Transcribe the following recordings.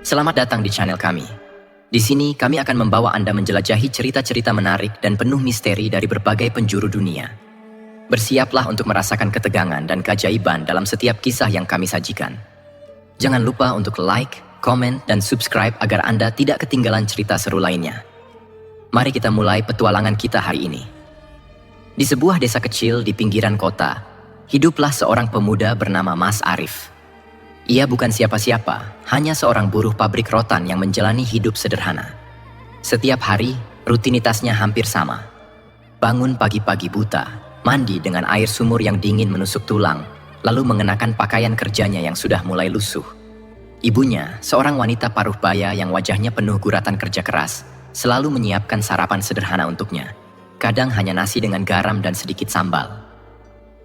Selamat datang di channel kami. Di sini kami akan membawa Anda menjelajahi cerita-cerita menarik dan penuh misteri dari berbagai penjuru dunia. Bersiaplah untuk merasakan ketegangan dan keajaiban dalam setiap kisah yang kami sajikan. Jangan lupa untuk like, komen, dan subscribe agar Anda tidak ketinggalan cerita seru lainnya. Mari kita mulai petualangan kita hari ini. Di sebuah desa kecil di pinggiran kota, hiduplah seorang pemuda bernama Mas Arif. Ia bukan siapa-siapa, hanya seorang buruh pabrik rotan yang menjalani hidup sederhana. Setiap hari, rutinitasnya hampir sama. Bangun pagi-pagi buta, mandi dengan air sumur yang dingin menusuk tulang, lalu mengenakan pakaian kerjanya yang sudah mulai lusuh. Ibunya, seorang wanita paruh baya yang wajahnya penuh guratan kerja keras, selalu menyiapkan sarapan sederhana untuknya. Kadang hanya nasi dengan garam dan sedikit sambal.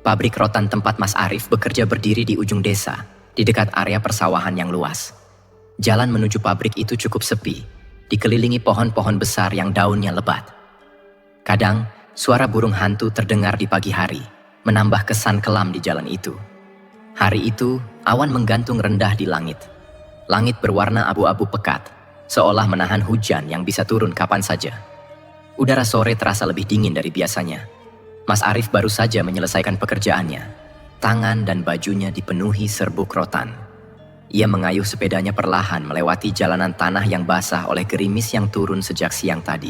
Pabrik rotan tempat Mas Arif bekerja berdiri di ujung desa, di dekat area persawahan yang luas. Jalan menuju pabrik itu cukup sepi, dikelilingi pohon-pohon besar yang daunnya lebat. Kadang, suara burung hantu terdengar di pagi hari, menambah kesan kelam di jalan itu. Hari itu, awan menggantung rendah di langit. Langit berwarna abu-abu pekat, seolah menahan hujan yang bisa turun kapan saja. Udara sore terasa lebih dingin dari biasanya. Mas Arif baru saja menyelesaikan pekerjaannya. Tangan dan bajunya dipenuhi serbuk rotan. Ia mengayuh sepedanya perlahan melewati jalanan tanah yang basah oleh gerimis yang turun sejak siang tadi.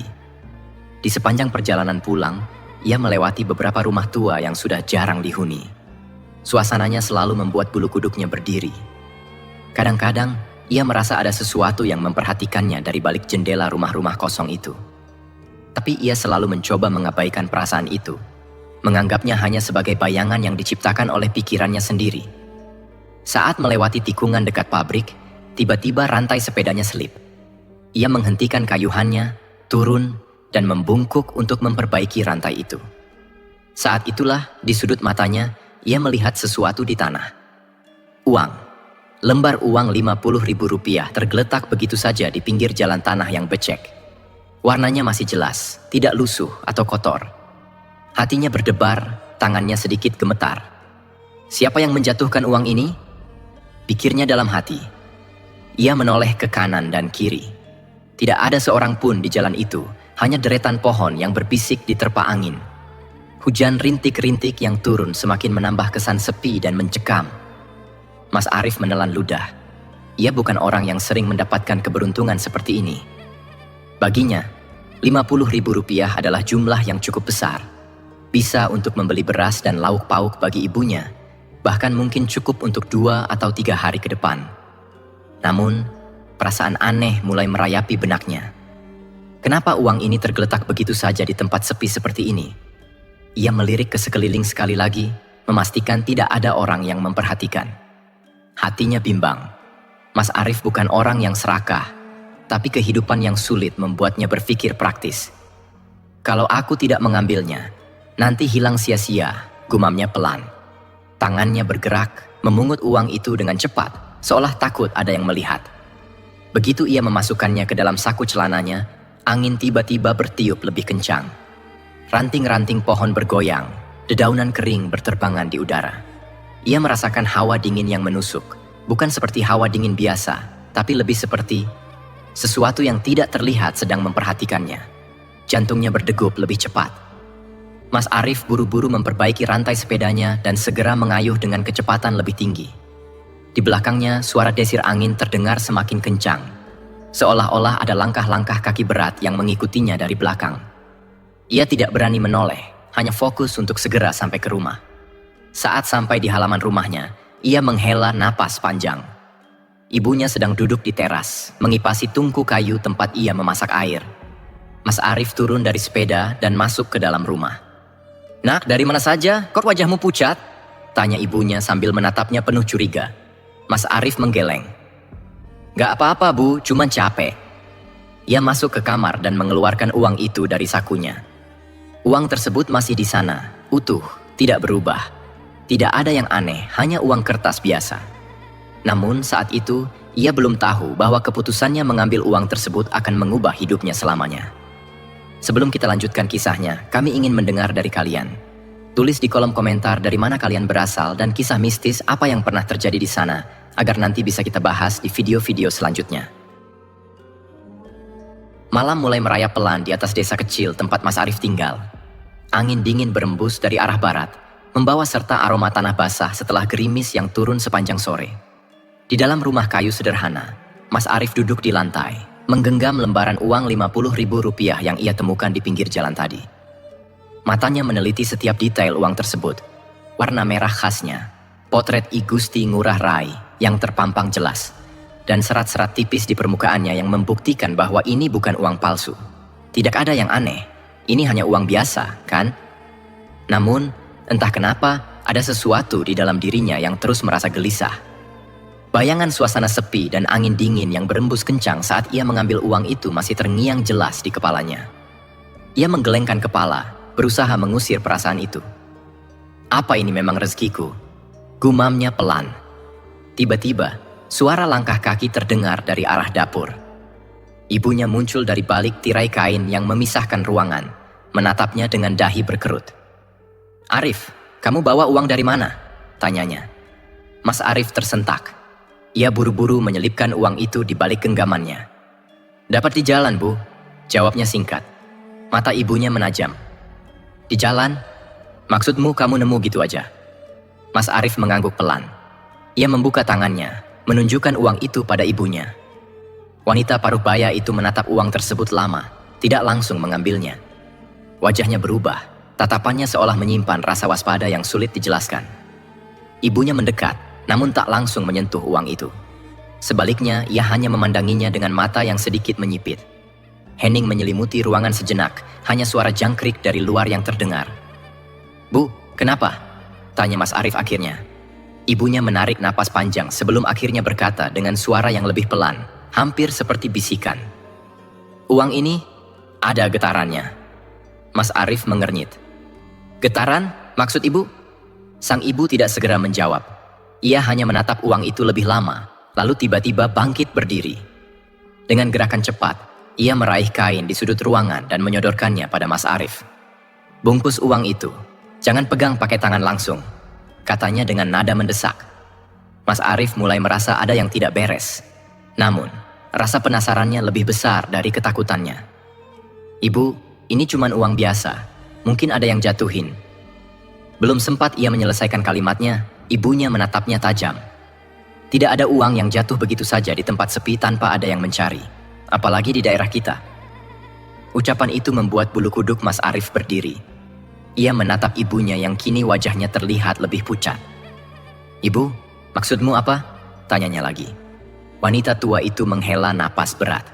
Di sepanjang perjalanan pulang, ia melewati beberapa rumah tua yang sudah jarang dihuni. Suasananya selalu membuat bulu kuduknya berdiri. Kadang-kadang, ia merasa ada sesuatu yang memperhatikannya dari balik jendela rumah-rumah kosong itu. Tapi ia selalu mencoba mengabaikan perasaan itu, menganggapnya hanya sebagai bayangan yang diciptakan oleh pikirannya sendiri. Saat melewati tikungan dekat pabrik, tiba-tiba rantai sepedanya selip. Ia menghentikan kayuhannya, turun, dan membungkuk untuk memperbaiki rantai itu. Saat itulah, di sudut matanya, ia melihat sesuatu di tanah. Uang. Lembar uang Rp50.000 tergeletak begitu saja di pinggir jalan tanah yang becek. Warnanya masih jelas, tidak lusuh atau kotor. Hatinya berdebar, tangannya sedikit gemetar. Siapa yang menjatuhkan uang ini? Pikirnya dalam hati. Ia menoleh ke kanan dan kiri. Tidak ada seorang pun di jalan itu, hanya deretan pohon yang berbisik diterpa angin. Hujan rintik-rintik yang turun semakin menambah kesan sepi dan mencekam. Mas Arif menelan ludah. Ia bukan orang yang sering mendapatkan keberuntungan seperti ini. Baginya, Rp50.000 adalah jumlah yang cukup besar. Bisa untuk membeli beras dan lauk pauk bagi ibunya, bahkan mungkin cukup untuk 2 atau 3 hari ke depan. Namun, perasaan aneh mulai merayapi benaknya. Kenapa uang ini tergeletak begitu saja di tempat sepi seperti ini? Ia melirik ke sekeliling sekali lagi, memastikan tidak ada orang yang memperhatikan. Hatinya bimbang. Mas Arif bukan orang yang serakah, tapi kehidupan yang sulit membuatnya berpikir praktis. Kalau aku tidak mengambilnya, nanti hilang sia-sia, gumamnya pelan. Tangannya bergerak, memungut uang itu dengan cepat, seolah takut ada yang melihat. Begitu ia memasukkannya ke dalam saku celananya, angin tiba-tiba bertiup lebih kencang. Ranting-ranting pohon bergoyang, dedaunan kering berterbangan di udara. Ia merasakan hawa dingin yang menusuk, bukan seperti hawa dingin biasa, tapi lebih seperti sesuatu yang tidak terlihat sedang memperhatikannya. Jantungnya berdegup lebih cepat. Mas Arif buru-buru memperbaiki rantai sepedanya dan segera mengayuh dengan kecepatan lebih tinggi. Di belakangnya, suara desir angin terdengar semakin kencang, seolah-olah ada langkah-langkah kaki berat yang mengikutinya dari belakang. Ia tidak berani menoleh, hanya fokus untuk segera sampai ke rumah. Saat sampai di halaman rumahnya, ia menghela napas panjang. Ibunya sedang duduk di teras, mengipasi tungku kayu tempat ia memasak air. Mas Arif turun dari sepeda dan masuk ke dalam rumah. "Nak, dari mana saja? Kok wajahmu pucat?" tanya ibunya sambil menatapnya penuh curiga. Mas Arif menggeleng. "Gak apa-apa Bu, cuman capek." Ia masuk ke kamar dan mengeluarkan uang itu dari sakunya. Uang tersebut masih di sana, utuh, tidak berubah. Tidak ada yang aneh, hanya uang kertas biasa. Namun saat itu, ia belum tahu bahwa keputusannya mengambil uang tersebut akan mengubah hidupnya selamanya. Sebelum kita lanjutkan kisahnya, kami ingin mendengar dari kalian. Tulis di kolom komentar dari mana kalian berasal dan kisah mistis apa yang pernah terjadi di sana, agar nanti bisa kita bahas di video-video selanjutnya. Malam mulai merayap pelan di atas desa kecil tempat Mas Arif tinggal. Angin dingin berembus dari arah barat, membawa serta aroma tanah basah setelah gerimis yang turun sepanjang sore. Di dalam rumah kayu sederhana, Mas Arif duduk di lantai, menggenggam lembaran uang Rp50.000 yang ia temukan di pinggir jalan tadi. Matanya meneliti setiap detail uang tersebut. Warna merah khasnya, potret I Gusti Ngurah Rai yang terpampang jelas, dan serat-serat tipis di permukaannya yang membuktikan bahwa ini bukan uang palsu. Tidak ada yang aneh, ini hanya uang biasa, kan? Namun, entah kenapa ada sesuatu di dalam dirinya yang terus merasa gelisah. Bayangan suasana sepi dan angin dingin yang berembus kencang saat ia mengambil uang itu masih terngiang jelas di kepalanya. Ia menggelengkan kepala, berusaha mengusir perasaan itu. Apa ini memang rezekiku? Gumamnya pelan. Tiba-tiba, suara langkah kaki terdengar dari arah dapur. Ibunya muncul dari balik tirai kain yang memisahkan ruangan, menatapnya dengan dahi berkerut. "Arif, kamu bawa uang dari mana?" tanyanya. Mas Arif tersentak. Ia buru-buru menyelipkan uang itu di balik genggamannya. "Dapat di jalan, Bu," jawabnya singkat. Mata ibunya menajam. "Di jalan? Maksudmu kamu nemu gitu aja?" Mas Arif mengangguk pelan. Ia membuka tangannya, menunjukkan uang itu pada ibunya. Wanita paruh baya itu menatap uang tersebut lama, tidak langsung mengambilnya. Wajahnya berubah, tatapannya seolah menyimpan rasa waspada yang sulit dijelaskan. Ibunya mendekat, namun tak langsung menyentuh uang itu. Sebaliknya, ia hanya memandanginya dengan mata yang sedikit menyipit. Hening menyelimuti ruangan sejenak, hanya suara jangkrik dari luar yang terdengar. "Bu, kenapa?" tanya Mas Arif akhirnya. Ibunya menarik napas panjang sebelum akhirnya berkata dengan suara yang lebih pelan, hampir seperti bisikan. "Uang ini ada getarannya." Mas Arif mengernyit. "Getaran? Maksud ibu?" Sang ibu tidak segera menjawab. Ia hanya menatap uang itu lebih lama, lalu tiba-tiba bangkit berdiri. Dengan gerakan cepat, ia meraih kain di sudut ruangan dan menyodorkannya pada Mas Arif. "Bungkus uang itu, jangan pegang pakai tangan langsung," katanya dengan nada mendesak. Mas Arif mulai merasa ada yang tidak beres. Namun, rasa penasarannya lebih besar dari ketakutannya. "Ibu, ini cuma uang biasa. Mungkin ada yang jatuhin." Belum sempat ia menyelesaikan kalimatnya, ibunya menatapnya tajam. "Tidak ada uang yang jatuh begitu saja di tempat sepi tanpa ada yang mencari. Apalagi di daerah kita." Ucapan itu membuat bulu kuduk Mas Arif berdiri. Ia menatap ibunya yang kini wajahnya terlihat lebih pucat. "Ibu, maksudmu apa?" tanyanya lagi. Wanita tua itu menghela napas berat.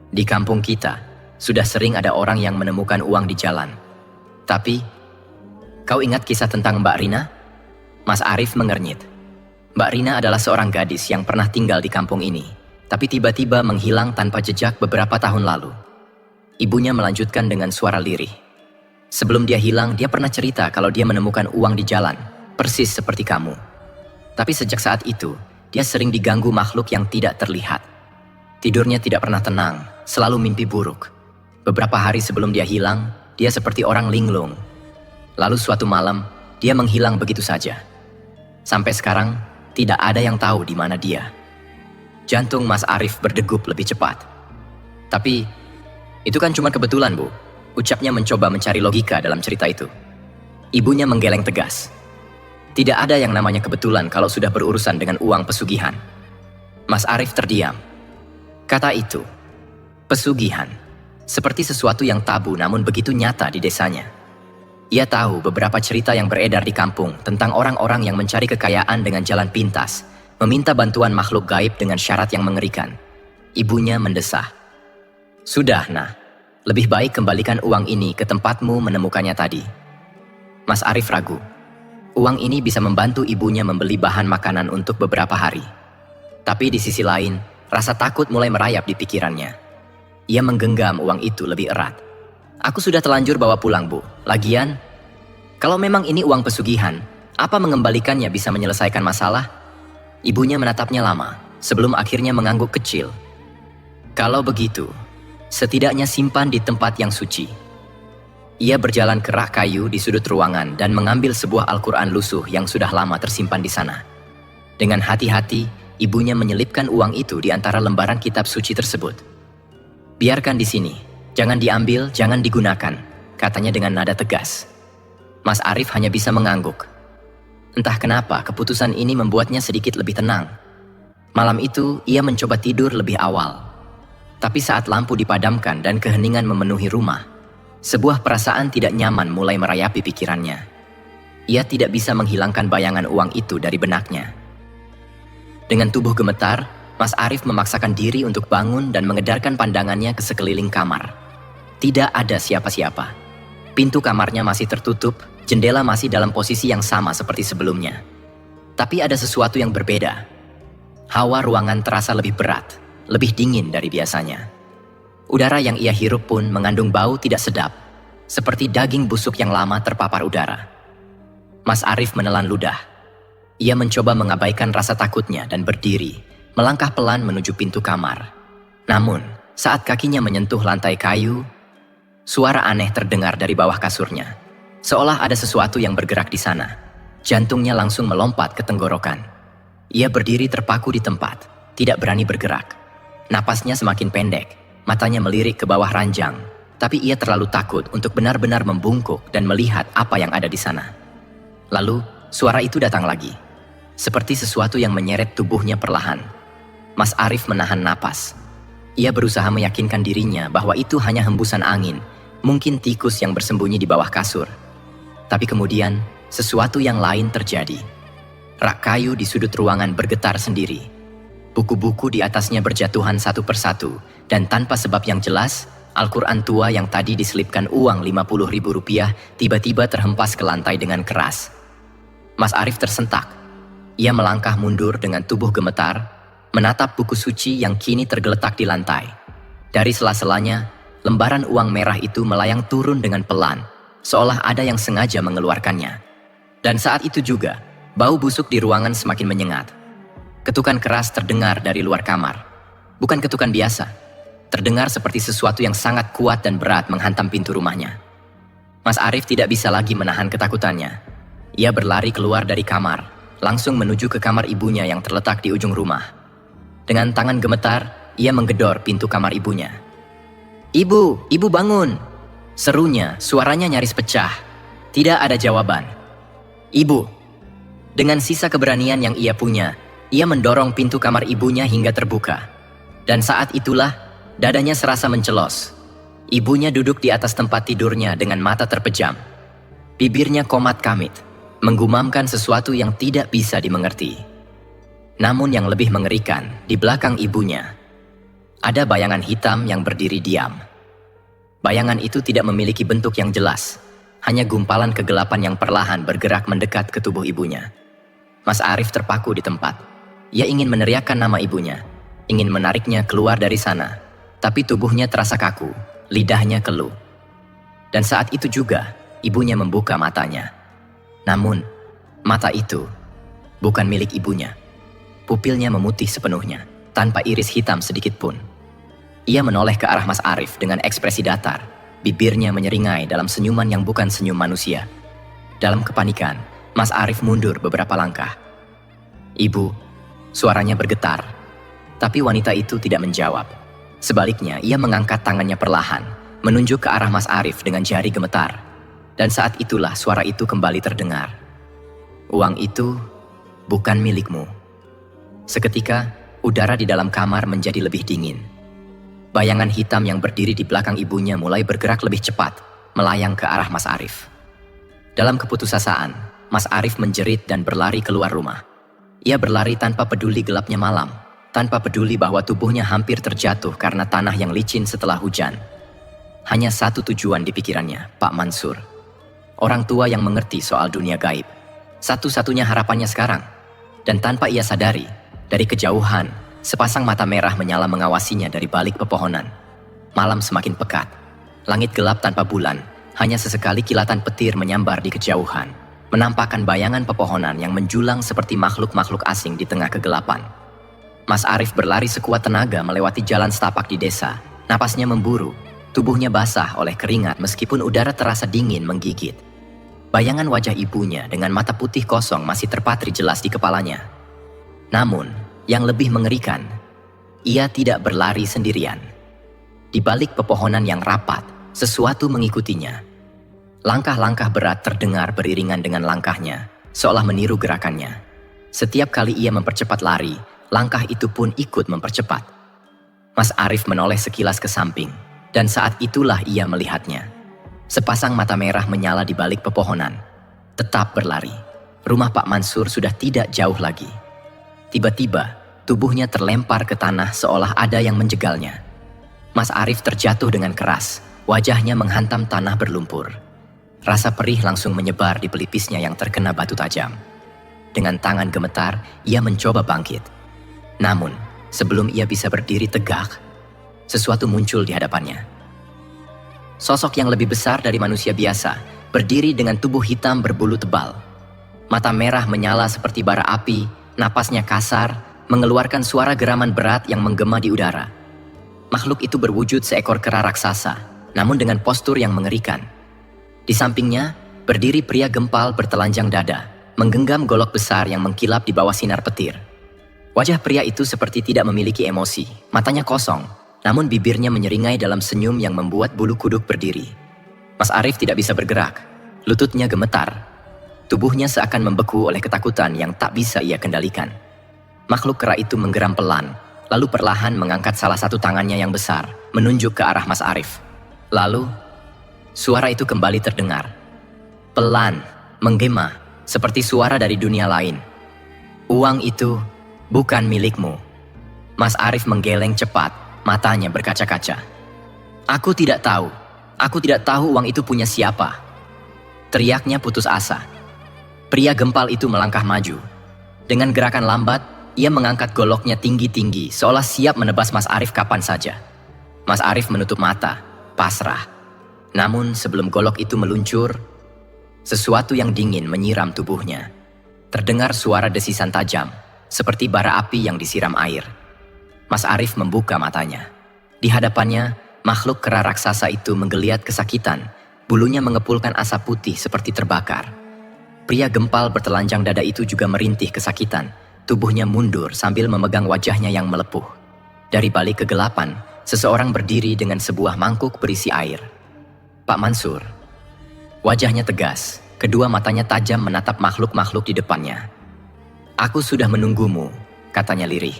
"Di kampung kita, sudah sering ada orang yang menemukan uang di jalan. Tapi, kau ingat kisah tentang Mbak Rina?" Mas Arif mengernyit. Mbak Rina adalah seorang gadis yang pernah tinggal di kampung ini, tapi tiba-tiba menghilang tanpa jejak beberapa tahun lalu. Ibunya melanjutkan dengan suara lirih. "Sebelum dia hilang, dia pernah cerita kalau dia menemukan uang di jalan, persis seperti kamu. Tapi sejak saat itu, dia sering diganggu makhluk yang tidak terlihat. Tidurnya tidak pernah tenang, selalu mimpi buruk. Beberapa hari sebelum dia hilang, dia seperti orang linglung. Lalu suatu malam, dia menghilang begitu saja. Sampai sekarang, tidak ada yang tahu di mana dia." Jantung Mas Arif berdegup lebih cepat. "Tapi, itu kan cuma kebetulan, Bu," ucapnya mencoba mencari logika dalam cerita itu. Ibunya menggeleng tegas. "Tidak ada yang namanya kebetulan kalau sudah berurusan dengan uang pesugihan." Mas Arif terdiam. Kata itu, pesugihan, seperti sesuatu yang tabu namun begitu nyata di desanya. Ia tahu beberapa cerita yang beredar di kampung tentang orang-orang yang mencari kekayaan dengan jalan pintas, meminta bantuan makhluk gaib dengan syarat yang mengerikan. Ibunya mendesah. "Sudah, Nah. Lebih baik kembalikan uang ini ke tempatmu menemukannya tadi." Mas Arif ragu. Uang ini bisa membantu ibunya membeli bahan makanan untuk beberapa hari. Tapi di sisi lain, rasa takut mulai merayap di pikirannya. Ia menggenggam uang itu lebih erat. "Aku sudah telanjur bawa pulang, Bu. Lagian, kalau memang ini uang pesugihan, apa mengembalikannya bisa menyelesaikan masalah?" Ibunya menatapnya lama, sebelum akhirnya mengangguk kecil. "Kalau begitu, setidaknya simpan di tempat yang suci." Ia berjalan ke rak kayu di sudut ruangan dan mengambil sebuah Al-Quran lusuh yang sudah lama tersimpan di sana. Dengan hati-hati, ibunya menyelipkan uang itu di antara lembaran kitab suci tersebut. Biarkan di sini. Jangan diambil, jangan digunakan, katanya dengan nada tegas. Mas Arif hanya bisa mengangguk. Entah kenapa keputusan ini membuatnya sedikit lebih tenang. Malam itu ia mencoba tidur lebih awal. Tapi saat lampu dipadamkan dan keheningan memenuhi rumah, sebuah perasaan tidak nyaman mulai merayapi pikirannya. Ia tidak bisa menghilangkan bayangan uang itu dari benaknya. Dengan tubuh gemetar, Mas Arif memaksakan diri untuk bangun dan mengedarkan pandangannya ke sekeliling kamar. Tidak ada siapa-siapa. Pintu kamarnya masih tertutup, jendela masih dalam posisi yang sama seperti sebelumnya. Tapi ada sesuatu yang berbeda. Hawa ruangan terasa lebih berat, lebih dingin dari biasanya. Udara yang ia hirup pun mengandung bau tidak sedap, seperti daging busuk yang lama terpapar udara. Mas Arif menelan ludah. Ia mencoba mengabaikan rasa takutnya dan berdiri, melangkah pelan menuju pintu kamar. Namun, saat kakinya menyentuh lantai kayu, suara aneh terdengar dari bawah kasurnya. Seolah ada sesuatu yang bergerak di sana. Jantungnya langsung melompat ke tenggorokan. Ia berdiri terpaku di tempat, tidak berani bergerak. Napasnya semakin pendek, matanya melirik ke bawah ranjang. Tapi ia terlalu takut untuk benar-benar membungkuk dan melihat apa yang ada di sana. Lalu, suara itu datang lagi. Seperti sesuatu yang menyeret tubuhnya perlahan. Mas Arif menahan napas. Ia berusaha meyakinkan dirinya bahwa itu hanya hembusan angin, mungkin tikus yang bersembunyi di bawah kasur. Tapi kemudian, sesuatu yang lain terjadi. Rak kayu di sudut ruangan bergetar sendiri. Buku-buku di atasnya berjatuhan satu persatu, dan tanpa sebab yang jelas, Al-Quran tua yang tadi diselipkan uang Rp50.000 tiba-tiba terhempas ke lantai dengan keras. Mas Arif tersentak. Ia melangkah mundur dengan tubuh gemetar, menatap buku suci yang kini tergeletak di lantai. Dari sela-selanya, lembaran uang merah itu melayang turun dengan pelan, seolah ada yang sengaja mengeluarkannya. Dan saat itu juga, bau busuk di ruangan semakin menyengat. Ketukan keras terdengar dari luar kamar. Bukan ketukan biasa. Terdengar seperti sesuatu yang sangat kuat dan berat menghantam pintu rumahnya. Mas Arif tidak bisa lagi menahan ketakutannya. Ia berlari keluar dari kamar, langsung menuju ke kamar ibunya yang terletak di ujung rumah. Dengan tangan gemetar, ia menggedor pintu kamar ibunya. "Ibu, ibu bangun!" Serunya, suaranya nyaris pecah. Tidak ada jawaban. "Ibu!" Dengan sisa keberanian yang ia punya, ia mendorong pintu kamar ibunya hingga terbuka. Dan saat itulah, dadanya serasa mencelos. Ibunya duduk di atas tempat tidurnya dengan mata terpejam. Bibirnya komat kamit, menggumamkan sesuatu yang tidak bisa dimengerti. Namun yang lebih mengerikan, di belakang ibunya, ada bayangan hitam yang berdiri diam. Bayangan itu tidak memiliki bentuk yang jelas, hanya gumpalan kegelapan yang perlahan bergerak mendekat ke tubuh ibunya. Mas Arif terpaku di tempat. Ia ingin meneriakkan nama ibunya, ingin menariknya keluar dari sana, tapi tubuhnya terasa kaku, lidahnya keluh. Dan saat itu juga, ibunya membuka matanya. Namun, mata itu bukan milik ibunya. Pupilnya memutih sepenuhnya, tanpa iris hitam sedikit pun. Ia menoleh ke arah Mas Arif dengan ekspresi datar, bibirnya menyeringai dalam senyuman yang bukan senyum manusia. Dalam kepanikan, Mas Arif mundur beberapa langkah. "Ibu," suaranya bergetar. Tapi wanita itu tidak menjawab. Sebaliknya, ia mengangkat tangannya perlahan, menunjuk ke arah Mas Arif dengan jari gemetar. Dan saat itulah suara itu kembali terdengar. "Uang itu bukan milikmu." Seketika, udara di dalam kamar menjadi lebih dingin. Bayangan hitam yang berdiri di belakang ibunya mulai bergerak lebih cepat, melayang ke arah Mas Arif. Dalam keputusasaan, Mas Arif menjerit dan berlari keluar rumah. Ia berlari tanpa peduli gelapnya malam, tanpa peduli bahwa tubuhnya hampir terjatuh karena tanah yang licin setelah hujan. Hanya satu tujuan di pikirannya, Pak Mansur. Orang tua yang mengerti soal dunia gaib. Satu-satunya harapannya sekarang. Dan tanpa ia sadari, dari kejauhan, sepasang mata merah menyala mengawasinya dari balik pepohonan. Malam semakin pekat. Langit gelap tanpa bulan, hanya sesekali kilatan petir menyambar di kejauhan, menampakkan bayangan pepohonan yang menjulang seperti makhluk-makhluk asing di tengah kegelapan. Mas Arif berlari sekuat tenaga melewati jalan setapak di desa. Napasnya memburu, tubuhnya basah oleh keringat meskipun udara terasa dingin menggigit. Bayangan wajah ibunya dengan mata putih kosong masih terpatri jelas di kepalanya. Namun, yang lebih mengerikan, ia tidak berlari sendirian. Di balik pepohonan yang rapat, sesuatu mengikutinya. Langkah-langkah berat terdengar beriringan dengan langkahnya, seolah meniru gerakannya. Setiap kali ia mempercepat lari, langkah itu pun ikut mempercepat. Mas Arif menoleh sekilas ke samping, dan saat itulah ia melihatnya. Sepasang mata merah menyala di balik pepohonan. Tetap berlari. Rumah Pak Mansur sudah tidak jauh lagi. Tiba-tiba, tubuhnya terlempar ke tanah seolah ada yang menjegalnya. Mas Arif terjatuh dengan keras, wajahnya menghantam tanah berlumpur. Rasa perih langsung menyebar di pelipisnya yang terkena batu tajam. Dengan tangan gemetar, ia mencoba bangkit. Namun, sebelum ia bisa berdiri tegak, sesuatu muncul di hadapannya. Sosok yang lebih besar dari manusia biasa, berdiri dengan tubuh hitam berbulu tebal. Mata merah menyala seperti bara api, napasnya kasar, mengeluarkan suara geraman berat yang menggema di udara. Makhluk itu berwujud seekor kera raksasa, namun dengan postur yang mengerikan. Di sampingnya, berdiri pria gempal bertelanjang dada, menggenggam golok besar yang mengkilap di bawah sinar petir. Wajah pria itu seperti tidak memiliki emosi, matanya kosong, namun bibirnya menyeringai dalam senyum yang membuat bulu kuduk berdiri. Mas Arif tidak bisa bergerak, lututnya gemetar. Tubuhnya seakan membeku oleh ketakutan yang tak bisa ia kendalikan. Makhluk kera itu menggeram pelan, lalu perlahan mengangkat salah satu tangannya yang besar, menunjuk ke arah Mas Arif. Lalu, suara itu kembali terdengar. Pelan, menggema, seperti suara dari dunia lain. Uang itu bukan milikmu. Mas Arif menggeleng cepat, matanya berkaca-kaca. Aku tidak tahu uang itu punya siapa. Teriaknya putus asa. Pria gempal itu melangkah maju. Dengan gerakan lambat, ia mengangkat goloknya tinggi-tinggi, seolah siap menebas Mas Arif kapan saja. Mas Arif menutup mata, pasrah. Namun sebelum golok itu meluncur, sesuatu yang dingin menyiram tubuhnya. Terdengar suara desisan tajam, seperti bara api yang disiram air. Mas Arif membuka matanya. Di hadapannya, makhluk kera raksasa itu menggeliat kesakitan, bulunya mengepulkan asap putih seperti terbakar. Pria gempal bertelanjang dada itu juga merintih kesakitan. Tubuhnya mundur sambil memegang wajahnya yang melepuh. Dari balik kegelapan, seseorang berdiri dengan sebuah mangkuk berisi air. Pak Mansur. Wajahnya tegas, kedua matanya tajam menatap makhluk-makhluk di depannya. Aku sudah menunggumu, katanya lirih.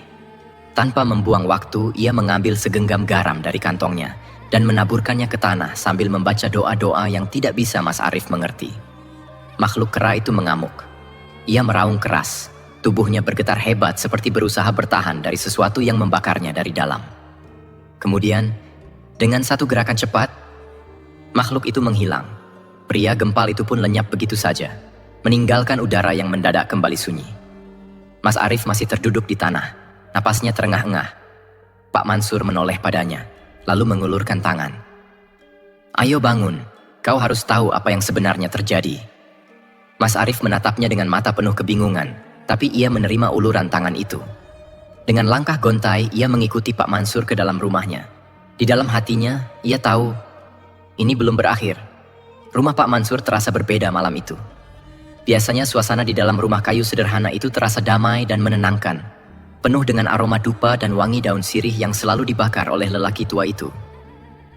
Tanpa membuang waktu, ia mengambil segenggam garam dari kantongnya dan menaburkannya ke tanah sambil membaca doa-doa yang tidak bisa Mas Arif mengerti. Makhluk kera itu mengamuk. Ia meraung keras. Tubuhnya bergetar hebat seperti berusaha bertahan dari sesuatu yang membakarnya dari dalam. Kemudian, dengan satu gerakan cepat, makhluk itu menghilang. Pria gempal itu pun lenyap begitu saja, meninggalkan udara yang mendadak kembali sunyi. Mas Arif masih terduduk di tanah, napasnya terengah-engah. Pak Mansur menoleh padanya, lalu mengulurkan tangan. Ayo bangun, kau harus tahu apa yang sebenarnya terjadi. Mas Arif menatapnya dengan mata penuh kebingungan. Tapi ia menerima uluran tangan itu. Dengan langkah gontai, ia mengikuti Pak Mansur ke dalam rumahnya. Di dalam hatinya, ia tahu, ini belum berakhir. Rumah Pak Mansur terasa berbeda malam itu. Biasanya suasana di dalam rumah kayu sederhana itu terasa damai dan menenangkan. Penuh dengan aroma dupa dan wangi daun sirih yang selalu dibakar oleh lelaki tua itu.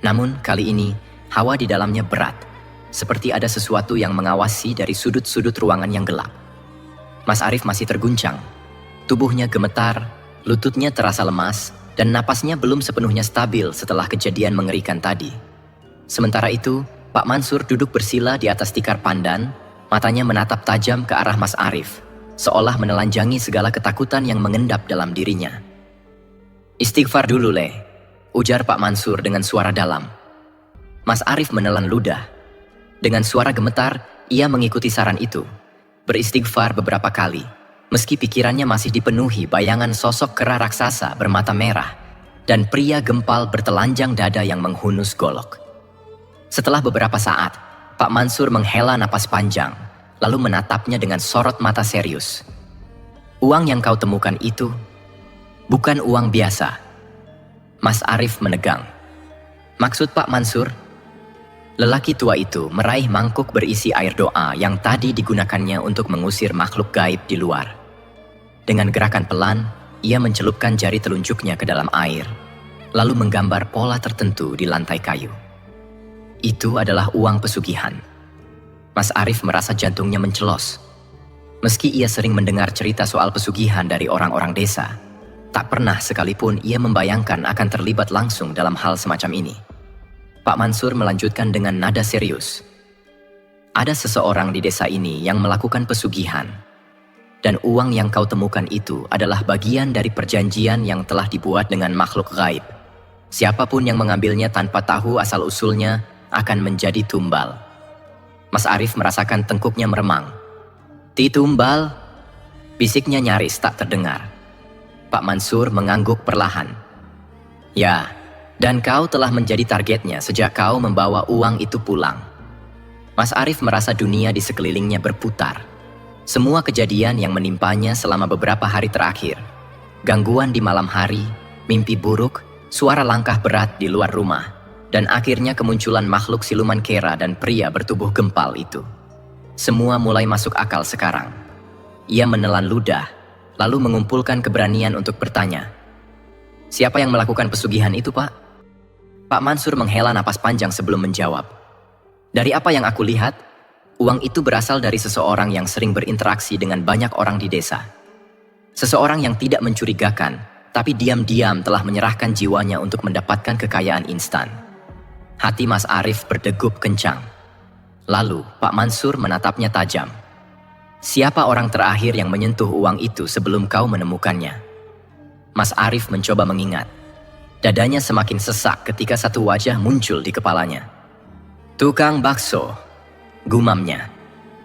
Namun, kali ini, hawa di dalamnya berat. Seperti ada sesuatu yang mengawasi dari sudut-sudut ruangan yang gelap. Mas Arif masih terguncang. Tubuhnya gemetar, lututnya terasa lemas, dan napasnya belum sepenuhnya stabil setelah kejadian mengerikan tadi. Sementara itu, Pak Mansur duduk bersila di atas tikar pandan, matanya menatap tajam ke arah Mas Arif, seolah menelanjangi segala ketakutan yang mengendap dalam dirinya. Istighfar dulu, Le, ujar Pak Mansur dengan suara dalam. Mas Arif menelan ludah. Dengan suara gemetar, ia mengikuti saran itu. Beristighfar beberapa kali, meski pikirannya masih dipenuhi bayangan sosok kera raksasa bermata merah dan pria gempal bertelanjang dada yang menghunus golok. Setelah beberapa saat, Pak Mansur menghela napas panjang, lalu menatapnya dengan sorot mata serius. Uang yang kau temukan itu bukan uang biasa. Mas Arif menegang. Maksud Pak Mansur? Lelaki tua itu meraih mangkuk berisi air doa yang tadi digunakannya untuk mengusir makhluk gaib di luar. Dengan gerakan pelan, ia mencelupkan jari telunjuknya ke dalam air. lalu menggambar pola tertentu di lantai kayu. Itu adalah uang pesugihan. Mas Arif merasa jantungnya mencelos. Meski ia sering mendengar cerita soal pesugihan dari orang-orang desa, tak pernah sekalipun ia membayangkan akan terlibat langsung dalam hal semacam ini. Pak Mansur melanjutkan dengan nada serius. Ada seseorang di desa ini yang melakukan pesugihan. Dan uang yang kau temukan itu adalah bagian dari perjanjian yang telah dibuat dengan makhluk gaib. Siapapun yang mengambilnya tanpa tahu asal-usulnya akan menjadi tumbal. Mas Arif merasakan tengkuknya meremang. Tumbal? Bisiknya nyaris tak terdengar. Pak Mansur mengangguk perlahan. Ya, dan kau telah menjadi targetnya sejak kau membawa uang itu pulang. Mas Arif merasa dunia di sekelilingnya berputar. Semua kejadian yang menimpanya selama beberapa hari terakhir. Gangguan di malam hari, mimpi buruk, suara langkah berat di luar rumah, dan akhirnya kemunculan makhluk siluman kera dan pria bertubuh gempal itu. Semua mulai masuk akal sekarang. Ia menelan ludah, lalu mengumpulkan keberanian untuk bertanya. Siapa yang melakukan pesugihan itu, Pak? Pak Mansur menghela napas panjang sebelum menjawab. Dari apa yang aku lihat, uang itu berasal dari seseorang yang sering berinteraksi dengan banyak orang di desa. Seseorang yang tidak mencurigakan, tapi diam-diam telah menyerahkan jiwanya untuk mendapatkan kekayaan instan. Hati Mas Arif berdegup kencang. Lalu Pak Mansur menatapnya tajam. Siapa orang terakhir yang menyentuh uang itu sebelum kau menemukannya? Mas Arif mencoba mengingat. Dadanya semakin sesak ketika satu wajah muncul di kepalanya. Tukang bakso, gumamnya.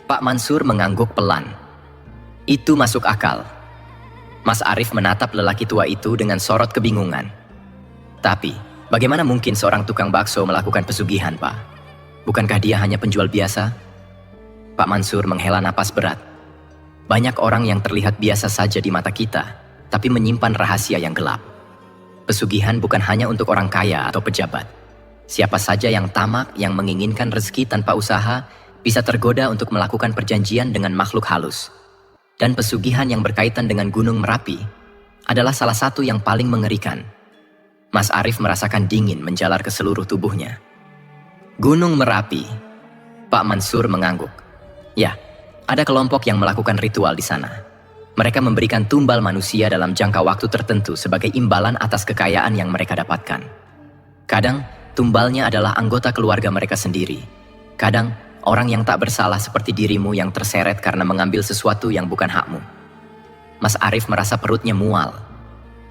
Pak Mansur mengangguk pelan. Itu masuk akal. Mas Arif menatap lelaki tua itu dengan sorot kebingungan. Tapi, bagaimana mungkin seorang tukang bakso melakukan pesugihan, Pak? Bukankah dia hanya penjual biasa? Pak Mansur menghela napas berat. Banyak orang yang terlihat biasa saja di mata kita, tapi menyimpan rahasia yang gelap. Pesugihan bukan hanya untuk orang kaya atau pejabat. Siapa saja yang tamak, yang menginginkan rezeki tanpa usaha, bisa tergoda untuk melakukan perjanjian dengan makhluk halus. Dan pesugihan yang berkaitan dengan Gunung Merapi adalah salah satu yang paling mengerikan. Mas Arif merasakan dingin menjalar ke seluruh tubuhnya. Gunung Merapi. Pak Mansur mengangguk. Ya, ada kelompok yang melakukan ritual di sana. Mereka memberikan tumbal manusia dalam jangka waktu tertentu sebagai imbalan atas kekayaan yang mereka dapatkan. Kadang, tumbalnya adalah anggota keluarga mereka sendiri. Kadang, orang yang tak bersalah seperti dirimu yang terseret karena mengambil sesuatu yang bukan hakmu. Mas Arif merasa perutnya mual.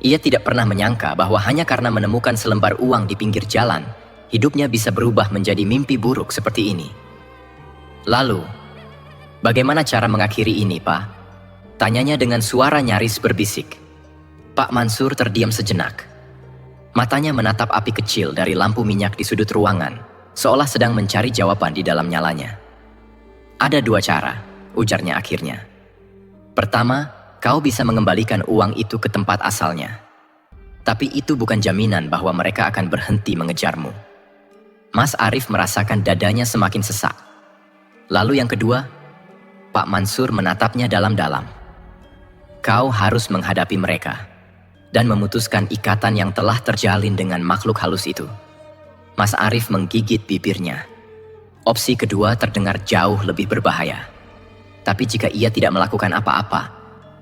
Ia tidak pernah menyangka bahwa hanya karena menemukan selembar uang di pinggir jalan, hidupnya bisa berubah menjadi mimpi buruk seperti ini. Lalu, bagaimana cara mengakhiri ini, Pak? Tanyanya dengan suara nyaris berbisik. Pak Mansur terdiam sejenak. Matanya menatap api kecil dari lampu minyak di sudut ruangan, seolah sedang mencari jawaban di dalam nyalanya. Ada dua cara, ujarnya akhirnya. Pertama, kau bisa mengembalikan uang itu ke tempat asalnya. Tapi itu bukan jaminan bahwa mereka akan berhenti mengejarmu. Mas Arif merasakan dadanya semakin sesak. Lalu yang kedua, Pak Mansur menatapnya dalam-dalam. Kau harus menghadapi mereka dan memutuskan ikatan yang telah terjalin dengan makhluk halus itu. Mas Arif menggigit bibirnya. Opsi kedua terdengar jauh lebih berbahaya. Tapi jika ia tidak melakukan apa-apa,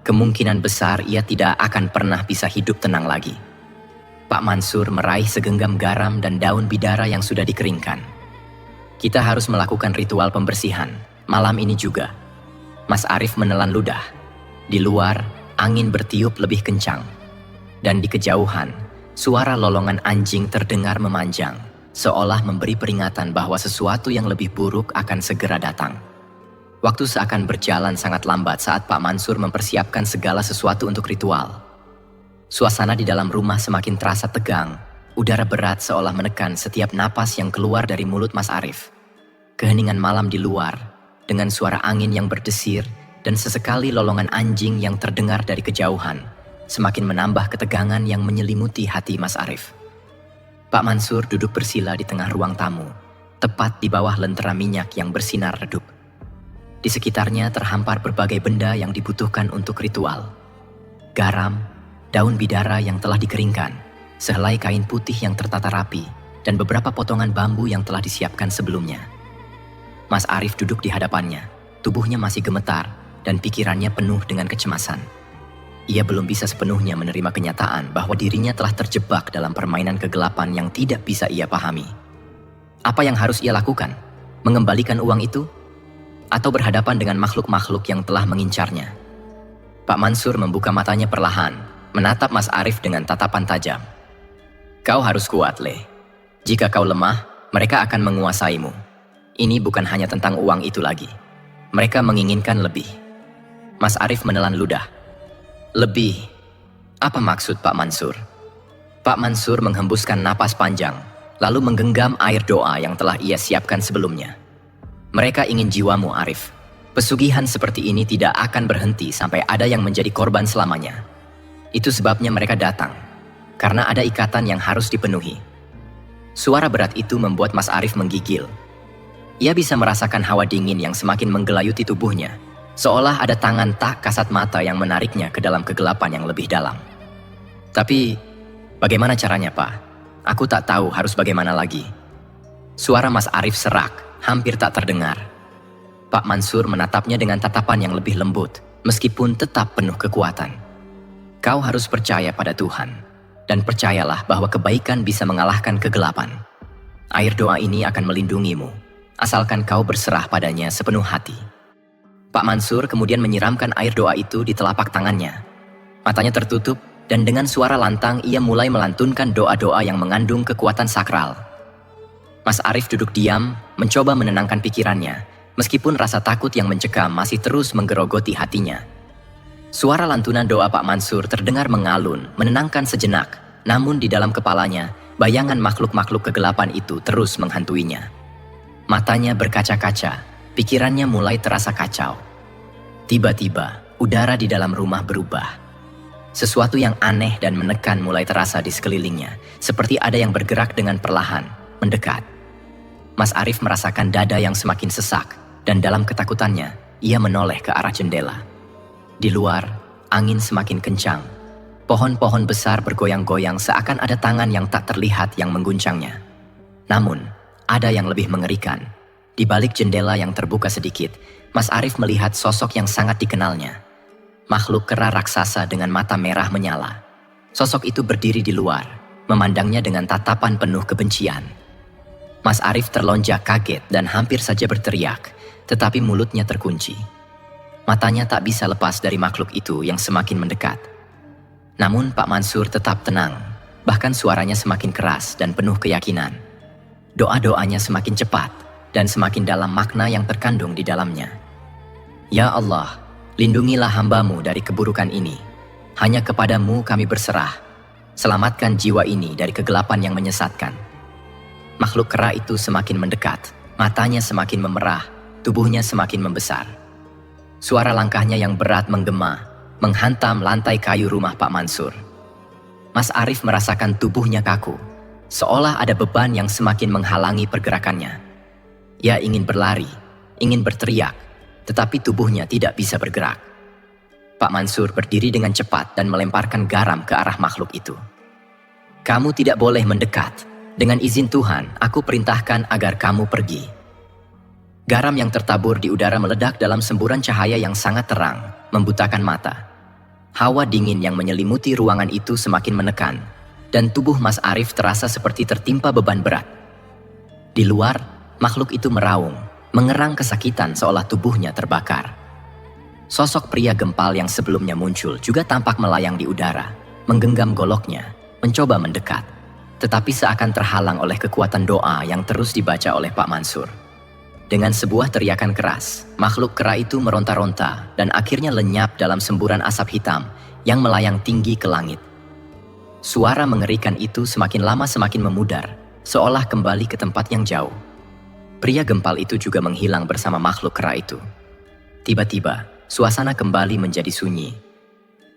kemungkinan besar ia tidak akan pernah bisa hidup tenang lagi. Pak Mansur meraih segenggam garam dan daun bidara yang sudah dikeringkan. Kita harus melakukan ritual pembersihan, malam ini juga. Mas Arif menelan ludah. Di luar, angin bertiup lebih kencang. Dan di kejauhan, suara lolongan anjing terdengar memanjang, seolah memberi peringatan bahwa sesuatu yang lebih buruk akan segera datang. Waktu seakan berjalan sangat lambat saat Pak Mansur mempersiapkan segala sesuatu untuk ritual. Suasana di dalam rumah semakin terasa tegang, udara berat seolah menekan setiap napas yang keluar dari mulut Mas Arif. Keheningan malam di luar, dengan suara angin yang berdesir dan sesekali lolongan anjing yang terdengar dari kejauhan, semakin menambah ketegangan yang menyelimuti hati Mas Arif. Pak Mansur duduk bersila di tengah ruang tamu, tepat di bawah lentera minyak yang bersinar redup. Di sekitarnya terhampar berbagai benda yang dibutuhkan untuk ritual. Garam, daun bidara yang telah dikeringkan, sehelai kain putih yang tertata rapi, dan beberapa potongan bambu yang telah disiapkan sebelumnya. Mas Arif duduk di hadapannya, tubuhnya masih gemetar, dan pikirannya penuh dengan kecemasan. Ia belum bisa sepenuhnya menerima kenyataan bahwa dirinya telah terjebak dalam permainan kegelapan yang tidak bisa ia pahami. Apa yang harus ia lakukan? Mengembalikan uang itu? Atau berhadapan dengan makhluk-makhluk yang telah mengincarnya? Pak Mansur membuka matanya perlahan, menatap Mas Arif dengan tatapan tajam. Kau harus kuat, Le. Jika kau lemah, mereka akan menguasaimu. Ini bukan hanya tentang uang itu lagi. Mereka menginginkan lebih. Mas Arif menelan ludah. Lebih? Apa maksud Pak Mansur? Pak Mansur menghembuskan napas panjang, lalu menggenggam air doa yang telah ia siapkan sebelumnya. Mereka ingin jiwamu, Arif. Pesugihan seperti ini tidak akan berhenti sampai ada yang menjadi korban selamanya. Itu sebabnya mereka datang, karena ada ikatan yang harus dipenuhi. Suara berat itu membuat Mas Arif menggigil. Ia bisa merasakan hawa dingin yang semakin menggelayuti tubuhnya, seolah ada tangan tak kasat mata yang menariknya ke dalam kegelapan yang lebih dalam. Tapi, bagaimana caranya, Pak? Aku tak tahu harus bagaimana lagi. Suara Mas Arif serak, hampir tak terdengar. Pak Mansur menatapnya dengan tatapan yang lebih lembut, meskipun tetap penuh kekuatan. Kau harus percaya pada Tuhan, dan percayalah bahwa kebaikan bisa mengalahkan kegelapan. Air doa ini akan melindungimu, asalkan kau berserah padanya sepenuh hati. Pak Mansur kemudian menyiramkan air doa itu di telapak tangannya. Matanya tertutup, dan dengan suara lantang ia mulai melantunkan doa-doa yang mengandung kekuatan sakral. Mas Arif duduk diam, mencoba menenangkan pikirannya, meskipun rasa takut yang mencekam masih terus menggerogoti hatinya. Suara lantunan doa Pak Mansur terdengar mengalun, menenangkan sejenak, namun di dalam kepalanya, bayangan makhluk-makhluk kegelapan itu terus menghantuinya. Matanya berkaca-kaca, pikirannya mulai terasa kacau. Tiba-tiba, udara di dalam rumah berubah. Sesuatu yang aneh dan menekan mulai terasa di sekelilingnya, seperti ada yang bergerak dengan perlahan, mendekat. Mas Arif merasakan dada yang semakin sesak, dan dalam ketakutannya, ia menoleh ke arah jendela. Di luar, angin semakin kencang. Pohon-pohon besar bergoyang-goyang seakan ada tangan yang tak terlihat yang mengguncangnya. Namun, ada yang lebih mengerikan. Di balik jendela yang terbuka sedikit, Mas Arif melihat sosok yang sangat dikenalnya. Makhluk kera raksasa dengan mata merah menyala. Sosok itu berdiri di luar, memandangnya dengan tatapan penuh kebencian. Mas Arif terlonjak kaget dan hampir saja berteriak, tetapi mulutnya terkunci. Matanya tak bisa lepas dari makhluk itu yang semakin mendekat. Namun Pak Mansur tetap tenang, bahkan suaranya semakin keras dan penuh keyakinan. Doa-doanya semakin cepat, dan semakin dalam makna yang terkandung di dalamnya. Ya Allah, lindungilah hamba-Mu dari keburukan ini. Hanya kepadamu kami berserah. Selamatkan jiwa ini dari kegelapan yang menyesatkan. Makhluk kera itu semakin mendekat, matanya semakin memerah, tubuhnya semakin membesar. Suara langkahnya yang berat menggema, menghantam lantai kayu rumah Pak Mansur. Mas Arif merasakan tubuhnya kaku, seolah ada beban yang semakin menghalangi pergerakannya. Ia ingin berlari, ingin berteriak, tetapi tubuhnya tidak bisa bergerak. Pak Mansur berdiri dengan cepat dan melemparkan garam ke arah makhluk itu. Kamu tidak boleh mendekat. Dengan izin Tuhan, aku perintahkan agar kamu pergi. Garam yang tertabur di udara meledak dalam semburan cahaya yang sangat terang, membutakan mata. Hawa dingin yang menyelimuti ruangan itu semakin menekan, dan tubuh Mas Arif terasa seperti tertimpa beban berat. Di luar, makhluk itu meraung, mengerang kesakitan seolah tubuhnya terbakar. Sosok pria gempal yang sebelumnya muncul juga tampak melayang di udara, menggenggam goloknya, mencoba mendekat, tetapi seakan terhalang oleh kekuatan doa yang terus dibaca oleh Pak Mansur. Dengan sebuah teriakan keras, makhluk kera itu meronta-ronta dan akhirnya lenyap dalam semburan asap hitam yang melayang tinggi ke langit. Suara mengerikan itu semakin lama semakin memudar, seolah kembali ke tempat yang jauh. Pria gempal itu juga menghilang bersama makhluk kera itu. Tiba-tiba, suasana kembali menjadi sunyi.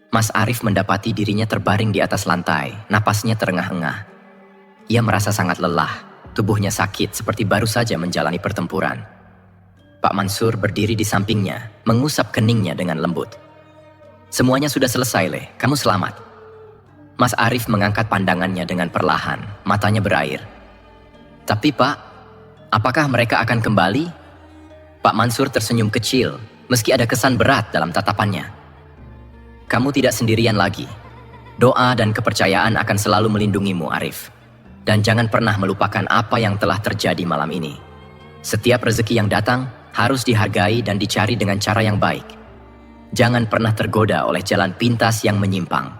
Mas Arif mendapati dirinya terbaring di atas lantai, napasnya terengah-engah. Ia merasa sangat lelah, tubuhnya sakit seperti baru saja menjalani pertempuran. Pak Mansur berdiri di sampingnya, mengusap keningnya dengan lembut. Semuanya sudah selesai, Le. Kamu selamat. Mas Arif mengangkat pandangannya dengan perlahan, matanya berair. Tapi Pak, apakah mereka akan kembali? Pak Mansur tersenyum kecil, meski ada kesan berat dalam tatapannya. Kamu tidak sendirian lagi. Doa dan kepercayaan akan selalu melindungimu, Arif. Dan jangan pernah melupakan apa yang telah terjadi malam ini. Setiap rezeki yang datang harus dihargai dan dicari dengan cara yang baik. Jangan pernah tergoda oleh jalan pintas yang menyimpang.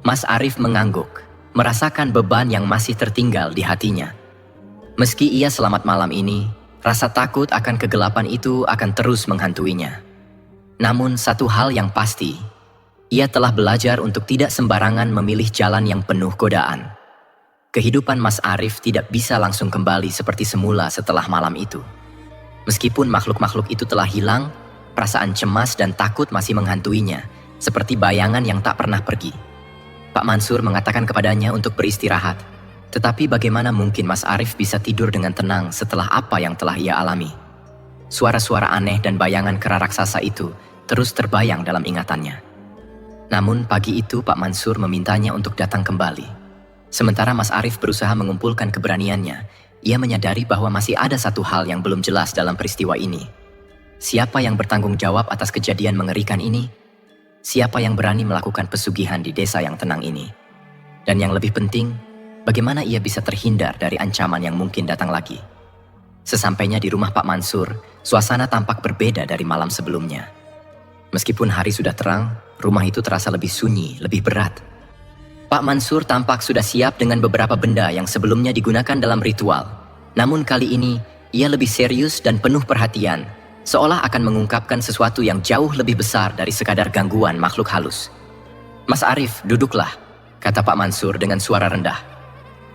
Mas Arif mengangguk, merasakan beban yang masih tertinggal di hatinya. Meski ia selamat malam ini, rasa takut akan kegelapan itu akan terus menghantuinya. Namun satu hal yang pasti, ia telah belajar untuk tidak sembarangan memilih jalan yang penuh godaan. Kehidupan Mas Arif tidak bisa langsung kembali seperti semula setelah malam itu. Meskipun makhluk-makhluk itu telah hilang, perasaan cemas dan takut masih menghantuinya, seperti bayangan yang tak pernah pergi. Pak Mansur mengatakan kepadanya untuk beristirahat. Tetapi bagaimana mungkin Mas Arif bisa tidur dengan tenang setelah apa yang telah ia alami? Suara-suara aneh dan bayangan kera raksasa itu terus terbayang dalam ingatannya. Namun pagi itu Pak Mansur memintanya untuk datang kembali. Sementara Mas Arif berusaha mengumpulkan keberaniannya, ia menyadari bahwa masih ada satu hal yang belum jelas dalam peristiwa ini. Siapa yang bertanggung jawab atas kejadian mengerikan ini? Siapa yang berani melakukan pesugihan di desa yang tenang ini? Dan yang lebih penting, bagaimana ia bisa terhindar dari ancaman yang mungkin datang lagi? Sesampainya di rumah Pak Mansur, suasana tampak berbeda dari malam sebelumnya. Meskipun hari sudah terang, rumah itu terasa lebih sunyi, lebih berat. Pak Mansur tampak sudah siap dengan beberapa benda yang sebelumnya digunakan dalam ritual. Namun kali ini, ia lebih serius dan penuh perhatian, seolah akan mengungkapkan sesuatu yang jauh lebih besar dari sekadar gangguan makhluk halus. Mas Arif, duduklah, kata Pak Mansur dengan suara rendah.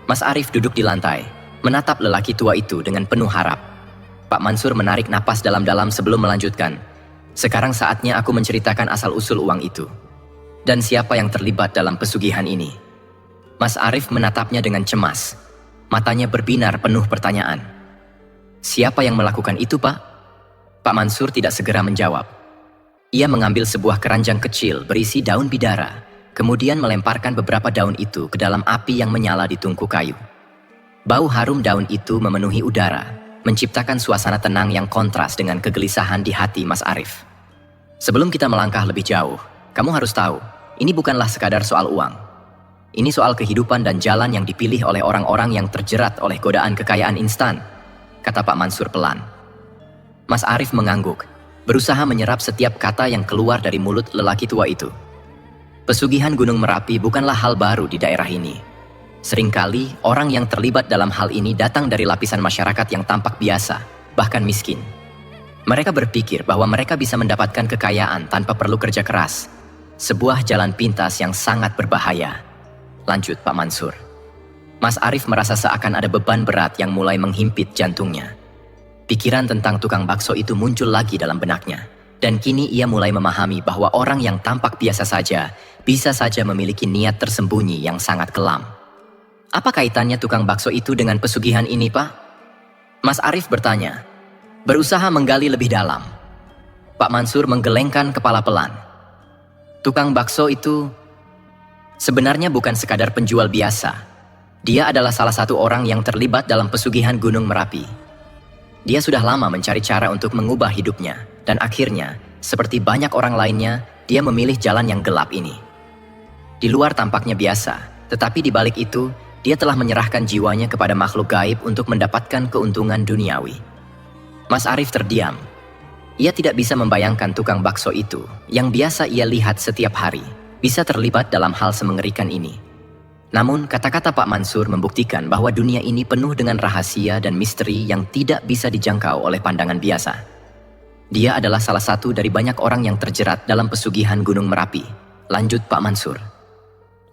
Mas Arif duduk di lantai, menatap lelaki tua itu dengan penuh harap. Pak Mansur menarik napas dalam-dalam sebelum melanjutkan. Sekarang saatnya aku menceritakan asal-usul uang itu. Dan siapa yang terlibat dalam pesugihan ini. Mas Arif menatapnya dengan cemas. Matanya berbinar penuh pertanyaan. Siapa yang melakukan itu, Pak? Pak Mansur tidak segera menjawab. Ia mengambil sebuah keranjang kecil berisi daun bidara, kemudian melemparkan beberapa daun itu ke dalam api yang menyala di tungku kayu. Bau harum daun itu memenuhi udara, menciptakan suasana tenang yang kontras dengan kegelisahan di hati Mas Arif. Sebelum kita melangkah lebih jauh, kamu harus tahu, ini bukanlah sekadar soal uang. Ini soal kehidupan dan jalan yang dipilih oleh orang-orang yang terjerat oleh godaan kekayaan instan, kata Pak Mansur pelan. Mas Arif mengangguk, berusaha menyerap setiap kata yang keluar dari mulut lelaki tua itu. Pesugihan Gunung Merapi bukanlah hal baru di daerah ini. Seringkali orang yang terlibat dalam hal ini datang dari lapisan masyarakat yang tampak biasa, bahkan miskin. Mereka berpikir bahwa mereka bisa mendapatkan kekayaan tanpa perlu kerja keras. Sebuah jalan pintas yang sangat berbahaya. Lanjut Pak Mansur. Mas Arif merasa seakan ada beban berat yang mulai menghimpit jantungnya. Pikiran tentang tukang bakso itu muncul lagi dalam benaknya. Dan kini ia mulai memahami bahwa orang yang tampak biasa saja bisa saja memiliki niat tersembunyi yang sangat kelam. Apa kaitannya tukang bakso itu dengan pesugihan ini, Pak? Mas Arif bertanya, berusaha menggali lebih dalam. Pak Mansur menggelengkan kepala pelan. Tukang bakso itu sebenarnya bukan sekadar penjual biasa. Dia adalah salah satu orang yang terlibat dalam pesugihan Gunung Merapi. Dia sudah lama mencari cara untuk mengubah hidupnya, dan akhirnya, seperti banyak orang lainnya, dia memilih jalan yang gelap ini. Di luar tampaknya biasa, tetapi di balik itu, dia telah menyerahkan jiwanya kepada makhluk gaib untuk mendapatkan keuntungan duniawi. Mas Arif terdiam. Ia tidak bisa membayangkan tukang bakso itu, yang biasa ia lihat setiap hari, bisa terlibat dalam hal semengerikan ini. Namun, kata-kata Pak Mansur membuktikan bahwa dunia ini penuh dengan rahasia dan misteri yang tidak bisa dijangkau oleh pandangan biasa. Dia adalah salah satu dari banyak orang yang terjerat dalam pesugihan Gunung Merapi. Lanjut Pak Mansur.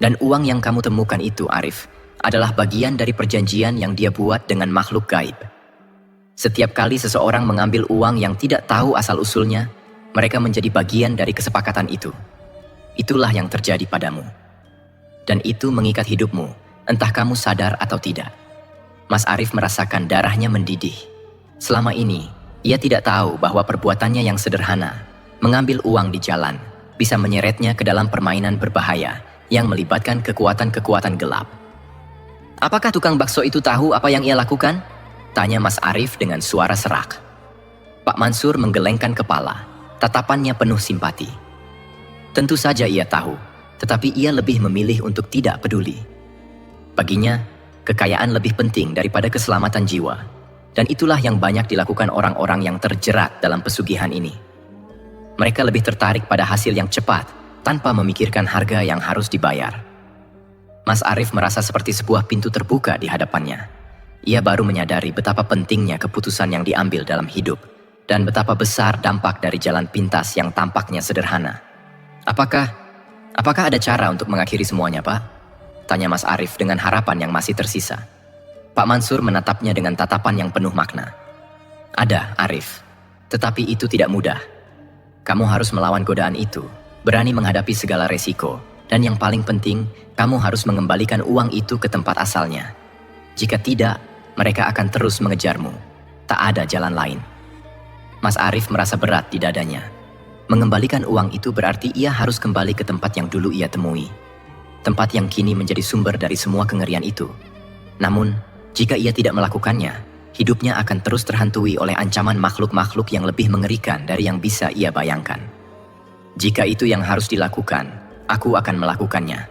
Dan uang yang kamu temukan itu, Arif, adalah bagian dari perjanjian yang dia buat dengan makhluk gaib. Setiap kali seseorang mengambil uang yang tidak tahu asal-usulnya, mereka menjadi bagian dari kesepakatan itu. Itulah yang terjadi padamu. Dan itu mengikat hidupmu, entah kamu sadar atau tidak. Mas Arif merasakan darahnya mendidih. Selama ini, ia tidak tahu bahwa perbuatannya yang sederhana, mengambil uang di jalan, bisa menyeretnya ke dalam permainan berbahaya yang melibatkan kekuatan-kekuatan gelap. "Apakah tukang bakso itu tahu apa yang ia lakukan?" tanya Mas Arif dengan suara serak. Pak Mansur menggelengkan kepala, tatapannya penuh simpati. Tentu saja ia tahu, tetapi ia lebih memilih untuk tidak peduli. Baginya, kekayaan lebih penting daripada keselamatan jiwa, dan itulah yang banyak dilakukan orang-orang yang terjerat dalam pesugihan ini. Mereka lebih tertarik pada hasil yang cepat, tanpa memikirkan harga yang harus dibayar. Mas Arif merasa seperti sebuah pintu terbuka di hadapannya. Ia baru menyadari betapa pentingnya keputusan yang diambil dalam hidup, dan betapa besar dampak dari jalan pintas yang tampaknya sederhana. Apakah ada cara untuk mengakhiri semuanya, Pak?" tanya Mas Arif dengan harapan yang masih tersisa. Pak Mansur menatapnya dengan tatapan yang penuh makna. "Ada, Arif. Tetapi itu tidak mudah. Kamu harus melawan godaan itu, berani menghadapi segala resiko, dan yang paling penting, kamu harus mengembalikan uang itu ke tempat asalnya. Jika tidak, mereka akan terus mengejarmu. Tak ada jalan lain." Mas Arif merasa berat di dadanya. Mengembalikan uang itu berarti ia harus kembali ke tempat yang dulu ia temui. Tempat yang kini menjadi sumber dari semua kengerian itu. Namun, jika ia tidak melakukannya, hidupnya akan terus terhantui oleh ancaman makhluk-makhluk yang lebih mengerikan dari yang bisa ia bayangkan. "Jika itu yang harus dilakukan, aku akan melakukannya,"